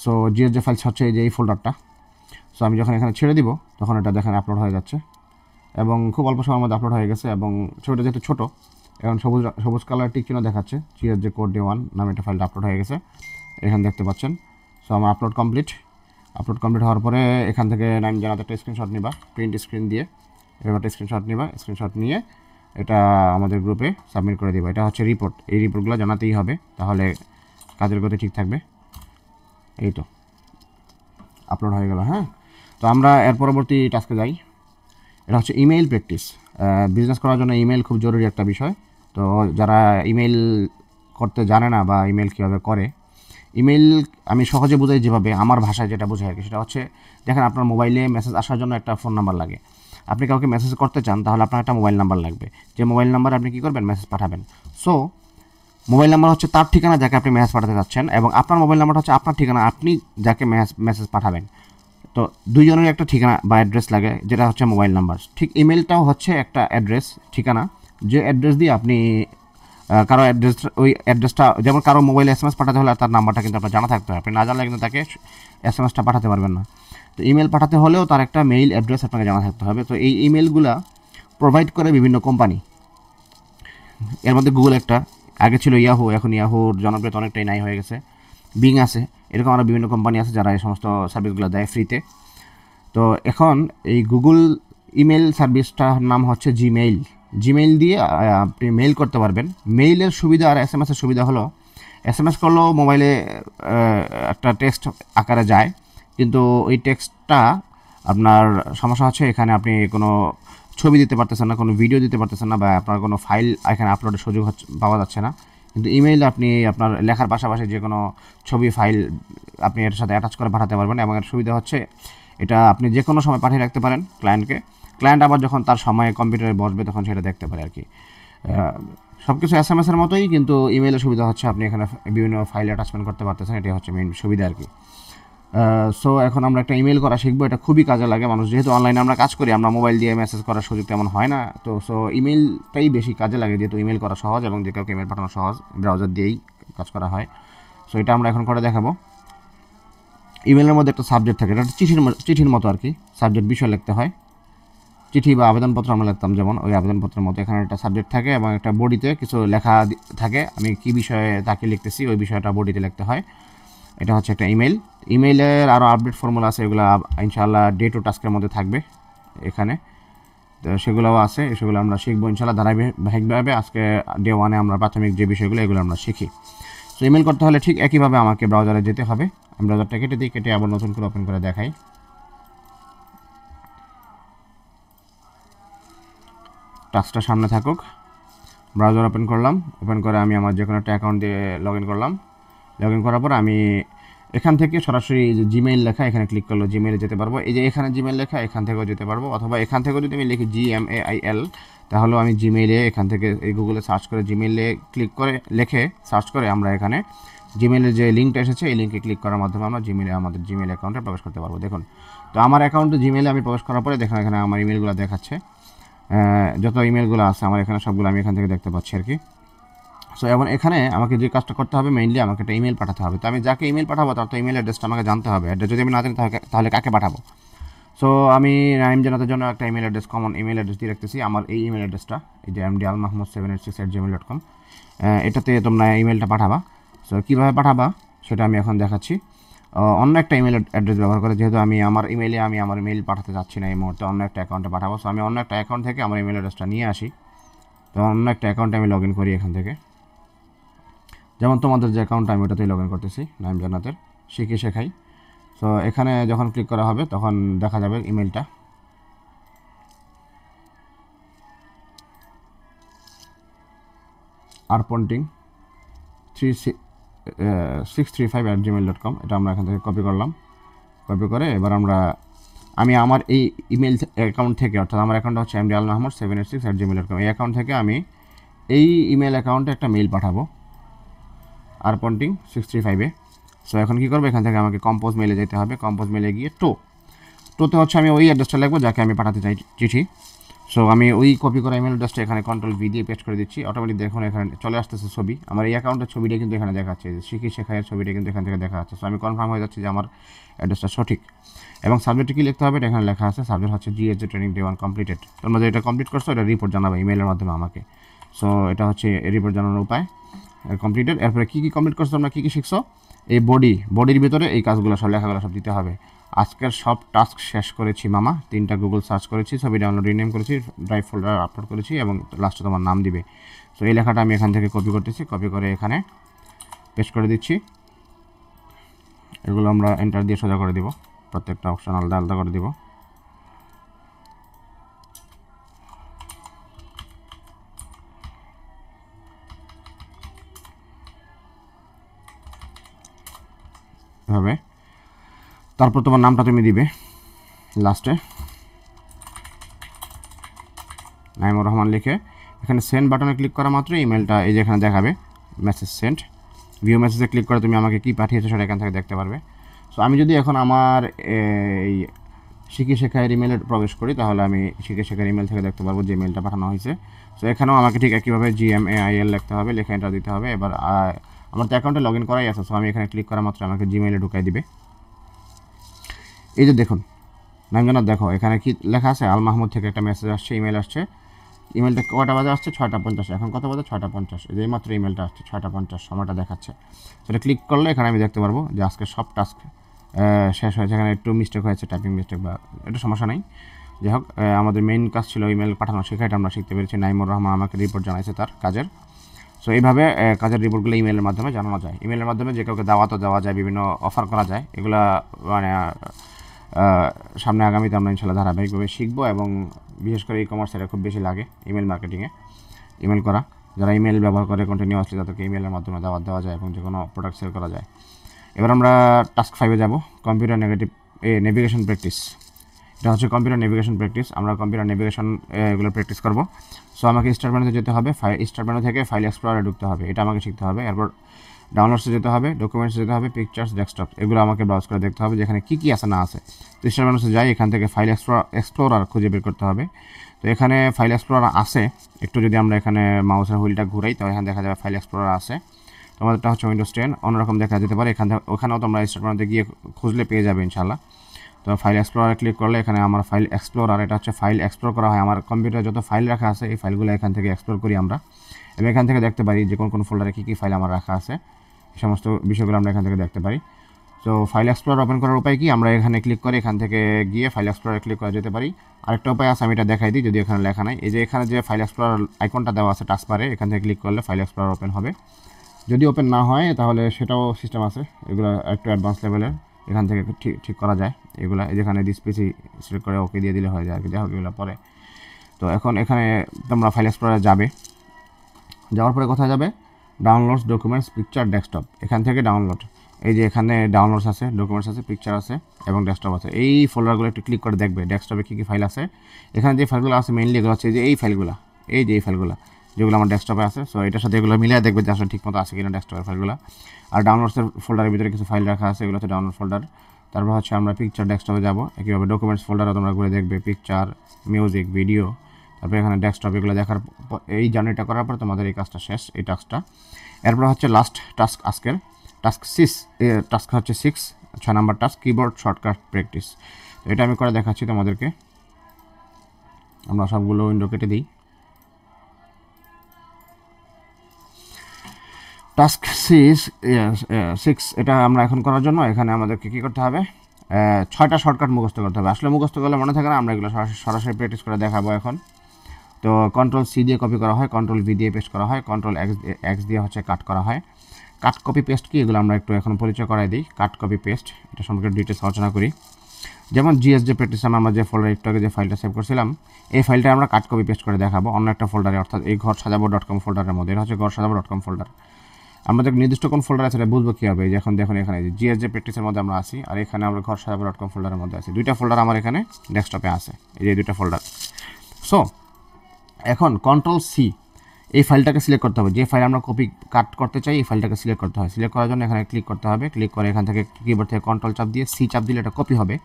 So GSJ files হচ্ছে এই যে এই ফোল্ডারটা। সো আমি যখন এখানে ছেড়ে দিব তখন এটা দেখেন আপলোড হয়ে যাচ্ছে, এবং খুব অল্প সময়ের মধ্যে আপলোড হয়ে গেছে। এবং ছবিটা যেহেতু ছোটো, এখন সবুজ কালার টিক চিহ্ন দেখাচ্ছে, জিএসজে কোড D1 নামে একটা ফাইলটা আপলোড হয়ে গেছে, এখানে দেখতে পাচ্ছেন। সো আমার আপলোড কমপ্লিট হওয়ার পরে এখান থেকে আমি জানাতে একটা স্ক্রিনশট নিবা, প্রিন্ট স্ক্রিন দিয়ে এবার একটা স্ক্রিনশট নিবা। স্ক্রিনশট নিয়ে এটা আমাদের গ্রুপে সাবমিট করে দেবো। এটা হচ্ছে রিপোর্ট, এই রিপোর্টগুলো জানাতেই হবে, তাহলে কাজের গতি ঠিক থাকবে। এই তো আপলোড হয়ে গেল। হ্যাঁ, তো আমরা এর পরবর্তী টাস্কে যাই। এটা হচ্ছে ইমেইল প্র্যাকটিস। বিজনেস করার জন্য ইমেইল খুব জরুরি একটা বিষয়। তো যারা ইমেইল করতে জানে না বা ইমেইল কীভাবে করে, ইমেইল আমি সহজে বোঝাই যেভাবে, আমার ভাষায় যেটা বোঝাই আর কি, সেটা হচ্ছে দেখেন আপনার মোবাইলে মেসেজ আসার জন্য একটা ফোন নাম্বার লাগে। আপনি কাউকে মেসেজ করতে চান তাহলে আপনার একটা মোবাইল নাম্বার লাগবে, যে মোবাইল নাম্বার আপনি কী করবেন, মেসেজ পাঠাবেন। সো মোবাইল নাম্বার হচ্ছে তার ঠিকানা যাকে আপনি মেসেজ পাঠাতে চাচ্ছেন, এবং আপনার মোবাইল নাম্বারটা হচ্ছে আপনার ঠিকানা, আপনি যাকে মেসেজ পাঠাবেন। তো দুইজনের একটা ঠিকানা বা অ্যাড্রেস লাগে, যেটা হচ্ছে মোবাইল নাম্বার। ঠিক ইমেলটাও হচ্ছে একটা অ্যাড্রেস, ঠিকানা, যে অ্যাড্রেস দিয়ে আপনি কারো অ্যাড্রেস, ওই অ্যাড্রেসটা, যেমন কারো মোবাইলে SMS পাঠাতে হলে তার নাম্বারটা কিন্তু আপনার জানা থাকতে হবে। আপনি না জানলে কিন্তু তাকে SMSটা পাঠাতে পারবেন না। তো ইমেল পাঠাতে হলেও তার একটা মেইল অ্যাড্রেস আপনাকে জানা থাকতে হবে। তো এই ইমেলগুলা প্রোভাইড করে বিভিন্ন কোম্পানি, এর মধ্যে গুগল একটা, আগে ছিল ইয়াহু, এখন ইয়াহুর জনপ্রিয়তা অনেকটাই নাই হয়ে গেছে। বিং আছে, এরকম আরও বিভিন্ন কোম্পানি আছে যারা এই সমস্ত সার্ভিসগুলো দেয় ফ্রিতে। তো এখন এই গুগল ইমেল সার্ভিসটার নাম হচ্ছে জিমেইল দিয়ে আপনি মেইল করতে পারবেন। মেইলের সুবিধা আর SMS-এর সুবিধা হলো, SMS করলেও মোবাইলে একটা টেক্সট আকারে যায়, কিন্তু ওই টেক্সটটা আপনার সমস্যা হচ্ছে এখানে আপনি কোনো ছবি দিতে পারতেছেন না, কোনো ভিডিও দিতে পারতেছেন না, বা আপনার কোনো ফাইল এখানে আপলোডের সুযোগ পাওয়া যাচ্ছে না। কিন্তু ইমেইল আপনি আপনার লেখার পাশাপাশি যে কোনো ছবি ফাইল আপনি এর সাথে অ্যাটাচ করে পাঠাতে পারবেন। এবং এর সুবিধা হচ্ছে এটা আপনি যে কোনো সময় পাঠিয়ে রাখতে পারেন ক্লায়েন্টকে। ক্লায়েন্ট আবার যখন তার সময়ে কম্পিউটারে বসবে তখন সেটা দেখতে পারে আর কি। সব কিছু SMS-এর মতোই, কিন্তু ইমেইলের সুবিধা হচ্ছে আপনি এখানে বিভিন্ন ফাইল অ্যাটাচমেন্ট করতে পারতেছেন, এটাই হচ্ছে মেইন সুবিধা আর কি। সো এখন আমরা একটা ইমেল করা শিখবো, এটা খুবই কাজে লাগে মানুষ, যেহেতু অনলাইনে আমরা কাজ করি, আমরা মোবাইল দিয়ে মেসেজ করার সুযোগ তেমন হয় না। তো সো ইমেলটাই বেশি কাজে লাগে, যেহেতু ইমেল করা সহজ এবং যে কাউকে ইমেল পাঠানো সহজ, ব্রাউজার দিয়েই কাজ করা হয়। সো এটা আমরা এখন করে দেখাবো। ইমেলের মধ্যে একটা সাবজেক্ট থাকে, এটা চিঠির মতো আর কি, সাবজেক্ট বিষয় লিখতে হয়। চিঠি বা আবেদনপত্র আমরা লিখতাম যেমন, ওই আবেদনপত্রের মতো এখানে একটা সাবজেক্ট থাকে এবং একটা বডিতে কিছু লেখা থাকে, আমি কী বিষয়ে তাকে লিখতেছি ওই বিষয়টা বডিতে লিখতে হয়। এটা হচ্ছে একটা ইমেইলের আরও আপডেট ফর্মুলা আছে, এগুলো ইনশাআল্লাহ ডে টু টাস্কের মধ্যে থাকবে এখানে। তো সেগুলোও আছে, সেগুলো আমরা শিখবো ইনশাআল্লাহ ধারাবাহিকভাবে। আজকে ডে 1-এ আমরা প্রাথমিক যে বিষয়গুলো এগুলো আমরা শিখি। সো ইমেল করতে হলে ঠিক একইভাবে আমাকে ব্রাউজারে যেতে হবে। আমি ব্রাউজারটা কেটে আবার নতুন করে ওপেন করে দেখাই। টাস্কটা সামনে থাকুক। ব্রাউজার ওপেন করলাম, ওপেন করে আমি আমার যে কোনো একটা অ্যাকাউন্ট দিয়ে লগ ইন করলাম। লগ ইন করার পর আমি এখান থেকে সরাসরি যে জিমেইল লেখা এখানে ক্লিক করলে জিমেইলে যেতে পারবো। এই যে এখানে জিমেইল লেখা এখান থেকেও যেতে পারবো, অথবা এখান থেকেও যদি আমি লিখি GMAIL তাহলেও আমি জিমেইলে এখান থেকে এই গুগলে সার্চ করে জিমেইলে ক্লিক করে লিখে সার্চ করে আমরা এখানে জিমেইলের যে লিঙ্কটা এসেছে এই লিঙ্কে ক্লিক করার মাধ্যমে আমরা জিমেইলে আমাদের জিমেইল অ্যাকাউন্টে প্রবেশ করতে পারবো। দেখুন, তো আমার অ্যাকাউন্টে জিমেইলে আমি প্রবেশ করার পরে দেখুন এখানে আমার ইমেলগুলো দেখাচ্ছে, যত ইমেলগুলো আছে আমার এখানে সবগুলো আমি এখান থেকে দেখতে পাচ্ছি আর কি। সো এবং এখানে আমাকে যে কাজটা করতে হবে মেইনলি আমাকে একটা ইমেল পাঠাতে হবে। তো আমি যাকে ইমেল পাঠাবো তার তো ইমেল অ্যাড্রেসটা আমাকে জানতে হবে। অ্যাড্রেস যদি আমি না জানি তাহলে কাকে পাঠাবো? সো আমি নাইম জানাতের জন্য একটা email address, common email address দিয়ে রাখতেছি। আমার এই ইমেল অ্যাড্রেসটা, এই যে mdalmahmood786@gmail.com, এটাতে তোমরা ইমেলটা পাঠাবা। সো কীভাবে পাঠাবা সেটা আমি এখন দেখাচ্ছি। অন্য একটা ইমেল অ্যাড্রেস ব্যবহার করে, যেহেতু আমি আমার ইমেল পাঠাতে চাচ্ছি না এই মুহূর্তে, অন্য একটা অ্যাকাউন্টে পাঠাবো। সো আমি অন্য একটা অ্যাকাউন্ট থেকে আমার ইমেল অ্যাড্রেসটা নিয়ে আসি। তো অন্য একটা অ্যাকাউন্টে আমি লগ ইন করি এখান থেকে, যেমন তোমাদের যে অ্যাকাউন্টটা আমি ওটাতেই লগ ইন করতেছি, নাইম জান্নাতের শিখি শেখাই। সো এখানে যখন ক্লিক করা হবে তখন দেখা যাবে ইমেলটা। arponting635@gmail.com, এটা আমরা এখান থেকে কপি করলাম। কপি করে এবার আমি আমার এই ইমেল অ্যাকাউন্ট থেকে, অর্থাৎ আমার অ্যাকাউন্টটা হচ্ছে mdalmahmood786@gmail.com, এই অ্যাকাউন্ট থেকে আমি এই ইমেল অ্যাকাউন্টে একটা মেইল পাঠাবো arponting635-এ। সো এখন কী করবো, এখান থেকে আমাকে কম্পোজ মেলে যেতে হবে। কম্পোজ মেলে গিয়ে টোতে হচ্ছে আমি ওই অ্যাড্রেসটা লিখবো যাকে আমি পাঠাতে চাই চিঠি। সো আমি ওই কপি করা ইমেল অ্যাড্রেসটা এখানে Ctrl+V দিয়ে পেস্ট করে দিচ্ছি। অটোমেটিক দেখুন এখানে চলে আসতেছে ছবি, আমার এই অ্যাকাউন্টের ছবিটা কিন্তু এখানে দেখাচ্ছে, শিখি শেখায়ের ছবিটা কিন্তু এখান থেকে দেখা যাচ্ছে। সো আমি কনফার্ম হয়ে যাচ্ছি যে আমার অ্যাড্রেসটা সঠিক। এবং সাবজেক্টে কী লিখতে হবে এটা এখানে লেখা আছে, সাবজেক্ট হচ্ছে GHG ট্রেনিং ডে 1 কমপ্লিটেড। তোমরা যে এটা কমপ্লিট করছো এটা রিপোর্ট জানাবে ইমেলের মাধ্যমে আমাকে। সো এটা হচ্ছে রিপোর্ট জানানোর উপায়, কমপ্লিটেড। এরপরে কী কমপ্লিট করছো, তোমরা কী শিখছো, এই বডির ভিতরে এই কাজগুলো সব লেখাগুলো সব দিতে হবে। আজকের সব টাস্ক শেষ করেছি মামা, 3টা গুগল সার্চ করেছি, ছবি ডাউনলোড রিনেম করেছি, ড্রাইভ ফোল্ডার আপলোড করেছি এবং লাস্টে তোমার নাম দিবে। সো এই লেখাটা আমি এখান থেকে কপি করতেছি, কপি করে এখানে পেস্ট করে দিচ্ছি। এগুলো আমরা এন্টার দিয়ে সোজা করে দিব, প্রত্যেকটা অপশন আলাদা আলাদা করে দিব। এভাবে তারপর তোমার নামটা তুমি দিবে লাস্টে, নাইমুর রহমান লিখে এখানে সেন্ড বাটনে ক্লিক করা মাত্র ইমেলটা এই যে এখানে দেখাবে মেসেজ সেন্ড। ভিউ মেসেজে ক্লিক করে তুমি আমাকে কী পাঠিয়েছো সেটা এখান থেকে দেখতে পারবে। সো আমি যদি এখন আমার এই শিখি শেখায়ের ইমেলে প্রবেশ করি তাহলে আমি শিখি শেখার ইমেল থেকে দেখতে পারবো যে ইমেলটা পাঠানো হয়েছে। সো এখানেও আমাকে ঠিক একইভাবে GMAIL লিখতে হবে, লিখে এন্টার দিতে হবে। এবার আমার তো অ্যাকাউন্টে লগ ইন করাই আছে, সো আমি এখানে ক্লিক করা মাত্র আমাকে জিমেইলে ঢুকাই দিবে। এই যে দেখুন নাইম জান্নাত, দেখো এখানে কি লেখা আছে, আল মাহমুদ থেকে একটা মেসেজ আসছে, ইমেল আসছে। ইমেলটা কটা বাজে আসছে, 6:50। এখন কত বাজে, 6:50। এই যে মাত্র ইমেলটা আসছে 6:50, সময়টা দেখাচ্ছে। সেটা ক্লিক করলে এখানে আমি দেখতে পারবো যে আজকে সব টাস্ক শেষ হয়েছে। এখানে একটু মিস্টেক হয়েছে, টাইপিং মিস্টেক বা এটা সমস্যা নেই। যাই হোক, আমাদের মেইন কাজ ছিল ইমেল পাঠানো, শেখাটা আমরা শিখতে পেরেছি। নাইমুর রহমান আমাকে রিপোর্ট জানাইছে তার কাজের। সো এইভাবে কাজের রিপোর্টগুলো ইমেলের মাধ্যমে জানানো যায়। ইমেলের মাধ্যমে যে কাউকে দাওয়াতও দেওয়া যায়, বিভিন্ন অফার করা যায়। এগুলা মানে সামনে আগামীতে আমরা ইনশাল্লাহ ধারাবাহিকভাবে শিখবো, এবং বিশেষ করে ই-কমার্স এটা খুব বেশি লাগে ইমেল মার্কেটিংয়ে, ইমেল করা। যারা ইমেল ব্যবহার করে কন্টিনিউয়াসলি তাদেরকে ইমেলের মাধ্যমে দাওয়াত দেওয়া যায় এবং যে কোনো প্রোডাক্ট সেল করা যায়। এবার আমরা টাস্ক 5-এ যাব, কম্পিউটার নেভিগেশন প্র্যাকটিস। এটা হচ্ছে কম্পিউটার নেভিগেশন প্র্যাকটিস। আমরা কম্পিউটার নেভিগেশন এগুলো প্র্যাকটিস করব। সো আমাকে স্টার্ট মেনুতে যেতে হবে, স্টার্ট মেনু থেকে ফাইল এক্সপ্লোরারে ঢুকতে হবে, এটা আমাকে শিখতে হবে। এরপর ডাউনলোডসে যেতে হবে, ডকুমেন্টসে যেতে হবে, পিকচার্স, ডেস্কটপ, এগুলো আমাকে ব্রাউজ করে দেখতে হবে যেখানে কী কী আছে না আছে। তো স্টার্ট মেনুতে যাই, এখান থেকে ফাইল এক্সপ্লোরার খুঁজে বের করতে হবে। তো এখানে ফাইল এক্সপ্লোরার আছে, একটু যদি আমরা এখানে মাউসের হুইলটা ঘুরাই তো এখানে দেখা যাবে ফাইল এক্সপ্লোরার আছে। তোমাদেরটা হচ্ছে উইন্ডোজ 10, অন্যরকম দেখা যেতে পারে। ওখানেও তোমরা স্টার্ট মেনুতে গিয়ে খুঁজলে পেয়ে যাবে ইনশাল্লাহ। তো ফাইল এক্সপ্লোরারে ক্লিক করলে এখানে আমার ফাইল এক্সপ্লোরার, এটা হচ্ছে ফাইল এক্সপ্লোর করা হয়। আমার কম্পিউটারে যত ফাইল রাখা আছে এই ফাইলগুলো এখান থেকে এক্সপ্লোর করি আমরা, এবং এখান থেকে দেখতে পারি যে কোন ফোল্ডারে কী কী ফাইল আমার রাখা আছে, এই সমস্ত বিষয়গুলো আমরা এখান থেকে দেখতে পারি। তো ফাইল এক্সপ্লোরার ওপেন করার উপায় কি, আমরা এখানে ক্লিক করে এখান থেকে গিয়ে ফাইল এক্সপ্লোরারে ক্লিক করা যেতে পারি। আরেকটা উপায় আছে, আমি এটা দেখাই দিই যদি এখানে লেখা নাই। এই যে এখানে যে ফাইল এক্সপ্লোরার আইকনটা দেওয়া আছে টাস্কবারে, এখান থেকে ক্লিক করলে ফাইল এক্সপ্লোরার ওপেন হবে। যদি ওপেন না হয় তাহলে সেটাও সিস্টেম আছে, এগুলো একটু অ্যাডভান্স লেভেলের, এখান থেকে ঠিক করা যায় এগুলো। যেখানে ডিসপ্লেসি সিলেক্ট করে ওকে দিয়ে দিলে হয়ে যায় আর কি। যাই হোক, এগুলো পরে। তো এখন এখানে তোমরা ফাইল এক্সপ্লোরারে যাবে, যাওয়ার পরে কোথায় যাবে, ডাউনলোডস, ডকুমেন্টস, পিকচার, ডেস্কটপ, এখান থেকে ডাউনলোড, এই যে এখানে ডাউনলোডস আছে, ডকুমেন্টস আছে, পিকচার আছে এবং ডেস্কটপ আছে। এই ফোল্ডারগুলো একটু ক্লিক করে দেখবে ডেস্কটপে কী কী ফাইল আছে। এখানে যে ফাইলগুলো আছে মেইনলি এগুলো হচ্ছে যে এই ফাইলগুলো, এই যে এই ফাইলগুলো যেগুলো আমার ডেস্কটপে আছে। সো এটার সাথে এগুলো মিলিয়ে দেখবে যে আসলে ঠিকমতো আছে কিনা ডেস্কটপের ফাইলগুলো। আর ডাউনলোডসের ফোল্ডারের ভিতরে কিছু ফাইল রাখা আছে, এগুলো হচ্ছে ডাউনলোড ফোল্ডার। তারপর হচ্ছে আমরা পিকচার ডেস্কটপে যাব, একইভাবে ডকুমেন্টস ফোল্ডারও তোমরা ঘুরে দেখবে, পিকচার, মিউজিক, ভিডিও, তারপরে এখানে ডেস্কটপ, এগুলো দেখার এই জার্নিটা করার পর তোমাদের এই কাজটা শেষ, এই টাস্কটা। এরপর হচ্ছে লাস্ট টাস্ক আজকের, টাস্ক 6, টাস্ক হচ্ছে 6 number task, keyboard shortcut practice. তো এটা আমি করে দেখাচ্ছি তোমাদেরকে। আমরা সবগুলো উইন্ডো কেটে দিই। টাস্ক 6 এটা আমরা এখন করার জন্য এখানে আমাদেরকে কী করতে হবে, 6টা শর্টকাট মুখস্থ করতে হবে। আসলে মুখস্থ করলে মনে থাকে না, আমরা এগুলো সরাসরি প্র্যাকটিস করে দেখাবো এখন। তো কন্ট্রোল সি দিয়ে কপি করা হয়, কন্ট্রোল ভি দিয়ে পেস্ট করা হয়, কন্ট্রোল এক্স দিয়ে হচ্ছে কাট করা হয়। কাট কপি পেস্ট কি, এগুলো আমরা একটু এখন পরিচয় করাই দিই। কাট কপি পেস্ট এটা সম্পর্কে ডিটেলস আলোচনা করি। যেমন জিএসজে প্র্যাকটিস আমরা যে ফোল্ডার একটু আগে যে ফাইলটা সেভ করছিলাম, এই ফাইলটা আমরা কাট কপি পেস্ট করে দেখাবো অন্য একটা ফোল্ডারে, অর্থাৎ এই ঘরসাজাবো.com ফোল্ডারের মধ্যে। এটা হচ্ছে ঘরসাজাবো.com ফোল্ডার। আমাদের নির্দিষ্ট কোন ফোল্ডার আছে এটা বুঝবো কীভাবে, যখন দেখুন এখানে জিএসজে প্র্যাকটিসের মধ্যে আমরা আছি, আর এখানে আমরা ঘরসাজাবো.com ফোল্ডারের মধ্যে আছি। দুইটা ফোল্ডার আমার এখানে ডেস্কটপে আছে, এই যে দুইটা ফোল্ডার। সো এখন কন্ট্রোল সি, এই ফাইলটাকে সিলেক্ট করতে হবে। যে ফাইল আমরা কপি কাট করতে চাই এই ফাইলটাকে সিলেক্ট করতে হয়। সিলেক্ট করার জন্য এখানে ক্লিক করতে হবে। ক্লিক করে এখান থেকে কিবোর্ড থেকে কন্ট্রোল চাপ দিয়ে সি চাপ দিলে এটা কপি হবে।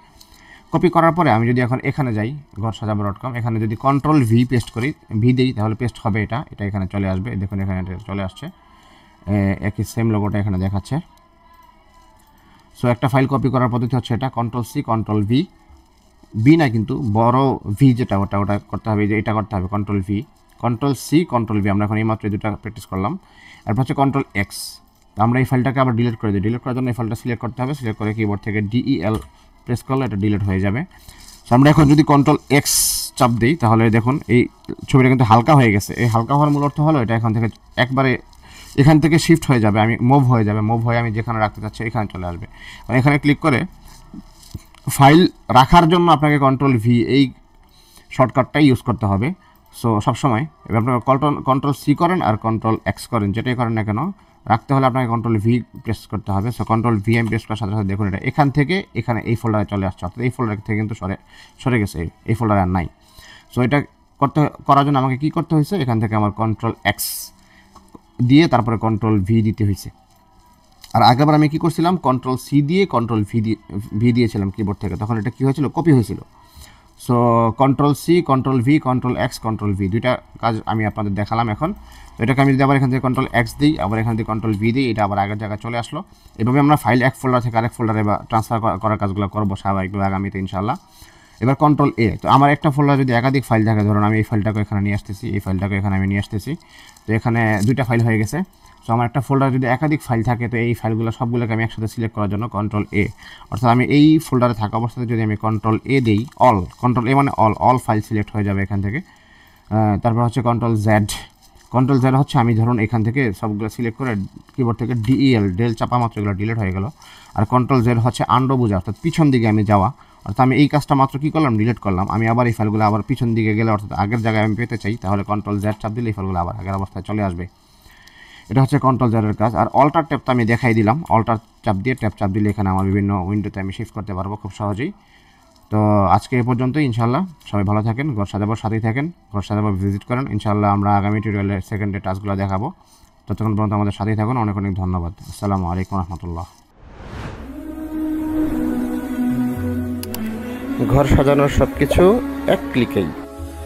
কপি করার পরে আমি যদি এখন এখানে যাই ঘরসাজাবো.com, এখানে যদি কন্ট্রোল ভি পেস্ট করি, ভি দিই, তাহলে পেস্ট হবে। এটা এখানে চলে আসবে, দেখুন এখানে এটা চলে আসছে, একই সেম লোগোটা এখানে দেখাচ্ছে। সো একটা ফাইল কপি করার পদ্ধতি হচ্ছে এটা, কন্ট্রোল সি, কন্ট্রোল ভি, বি না কিন্তু বড় ভি যেটা ওটা করতে হবে, যে এটা করতে হবে control V, control C, control V. আমরা এখন এইমাত্র এই দুটো প্র্যাকটিস করলাম। এরপর হচ্ছে কন্ট্রোল এক্স। আমরা এই ফাইলটাকে আবার ডিলিট করে দিই। ডিলিট করার জন্য এই ফাইলটা সিলেক্ট করতে হবে। সিলেক্ট করে কিবোর্ড থেকে ডিইএল প্রেস করলে এটা ডিলিট হয়ে যাবে। সো আমরা এখন যদি কন্ট্রোল এক্স চাপ দিই, তাহলে দেখুন এই ছবিটা কিন্তু হালকা হয়ে গেছে। এই হালকা হওয়ার মূল অর্থ হলো এটা এখান থেকে একবারে এখান থেকে শিফট হয়ে যাবে, আমি মুভ হয়ে যাবে, মুভ হয়ে আমি যেখানে রাখতে চাচ্ছি এখানে চলে আসবে। এখানে ক্লিক করে ফাইল রাখার জন্য আপনাকে কন্ট্রোল ভি এই শর্টকাটটাই ইউজ করতে হবে। সো সবসময় এবার আপনারা কন্ট্রোল সি করেন আর কন্ট্রোল এক্স করেন, যেটাই করেন না কেন, রাখতে হলে আপনাকে কন্ট্রোল ভি প্রেস করতে হবে। সো কন্ট্রোল ভি আমি প্রেস করার সাথে সাথে দেখুন এটা এখান থেকে এখানে এই ফোল্ডারে চলে আসছে, অর্থাৎ এই ফোল্ডার থেকে কিন্তু সরে গেছে, এই ফোল্ডারে আর নাই। সো এটা করার জন্য আমাকে কী করতে হয়েছে, এখান থেকে আমার কন্ট্রোল এক্স দিয়ে তারপরে কন্ট্রোল ভি দিতে হয়েছে। আর আগেবার আমি কী করছিলাম, কন্ট্রোল সি দিয়ে কন্ট্রোল ভি দিয়েছিলাম কিবোর্ড থেকে, তখন এটা কী হয়েছিল, কপি হয়েছিল। So control C, control V, control X, control V, দুইটা কাজ আমি আপনাদের দেখালাম এখন। তো এটাকে আমি যদি আবার এখান থেকে কন্ট্রোল এক্স দিই, আবার এখান থেকে কন্ট্রোল ভি দিই, এটা আবার আগের জায়গায় চলে আসলো। এভাবে আমরা ফাইল এক ফোল্ডার থেকে আরেক ফোল্ডারে বা ট্রান্সফার করার কাজগুলো করবো স্বাভাবিকভাবে আগামীতে ইনশাল্লাহ। এবার কন্ট্রোল এ, তো আমার একটা ফোল্ডার যদি একাধিক ফাইল থাকে, ধরুন আমি এই ফাইলটাকে এখানে নিয়ে আসতেছি, এই ফাইলটাকে এখানে আমি নিয়ে আসতেছি, তো এখানে দুইটা ফাইল হয়ে গেছে। সো আমার একটা ফোল্ডার যদি একাধিক ফাইল থাকে, তো এই ফাইলগুলো সবগুলোকে আমি একসাথে সিলেক্ট করার জন্য কন্ট্রোল এ, অর্থাৎ আমি এই ফোল্ডারে থাকা অবস্থাতে যদি আমি কন্ট্রোল এ দিই, অল, কন্ট্রোল এ মানে অল ফাইল সিলেক্ট হয়ে যাবে এখান থেকে। তারপর হচ্ছে কন্ট্রোল জেড। কন্ট্রোল জেড হচ্ছে আমি ধরুন এখান থেকে সবগুলো সিলেক্ট করে কিবোর্ড থেকে ডিইএল ডেল চাপা মাত্র এগুলো ডিলিট হয়ে গেল। আর কন্ট্রোল জেড হচ্ছে আন্ডো বোঝা, অর্থাৎ পিছন দিকে আমি যাওয়া, অর্থাৎ আমি এই কাজটা মাত্র কী করলাম, ডিলিট করলাম। আমি আবার এই ফাইলগুলো আবার পিছন দিকে গেলে, অর্থাৎ আগের জায়গায় আমি পেতে চাই, তাহলে কন্ট্রোল জেড চাপ দিলে এই ফাইলগুলো আবার আগের অবস্থায় চলে আসবে। এটা হচ্ছে কন্ট্রোল জেডের কাজ। আর অল্টার ট্যাব তো আমি দেখাই দিলাম, অল্টার চাপ দিয়ে ট্যাব চাপ দিলে এখানে আমার বিভিন্ন উইন্ডোতে আমি শিফট করতে পারবো খুব সহজেই। তো আজকে এ পর্যন্তই, ইনশাল্লাহ সবাই ভালো থাকেন, ঘর সাজাবার সাথেই থাকেন, ঘর সাজাবার ভিজিট করেন। ইনশাল্লাহ আমরা আগামী টিউটোরিয়ালের সেকেন্ডে টাস্কগুলো দেখাবো। ততক্ষণ পর্যন্ত আমাদের সাথেই থাকুন। অনেক অনেক ধন্যবাদ। আসসালামু আলাইকুম রহমতুল্লাহ। ঘর সাজানোর সব কিছু এক ক্লিকেই।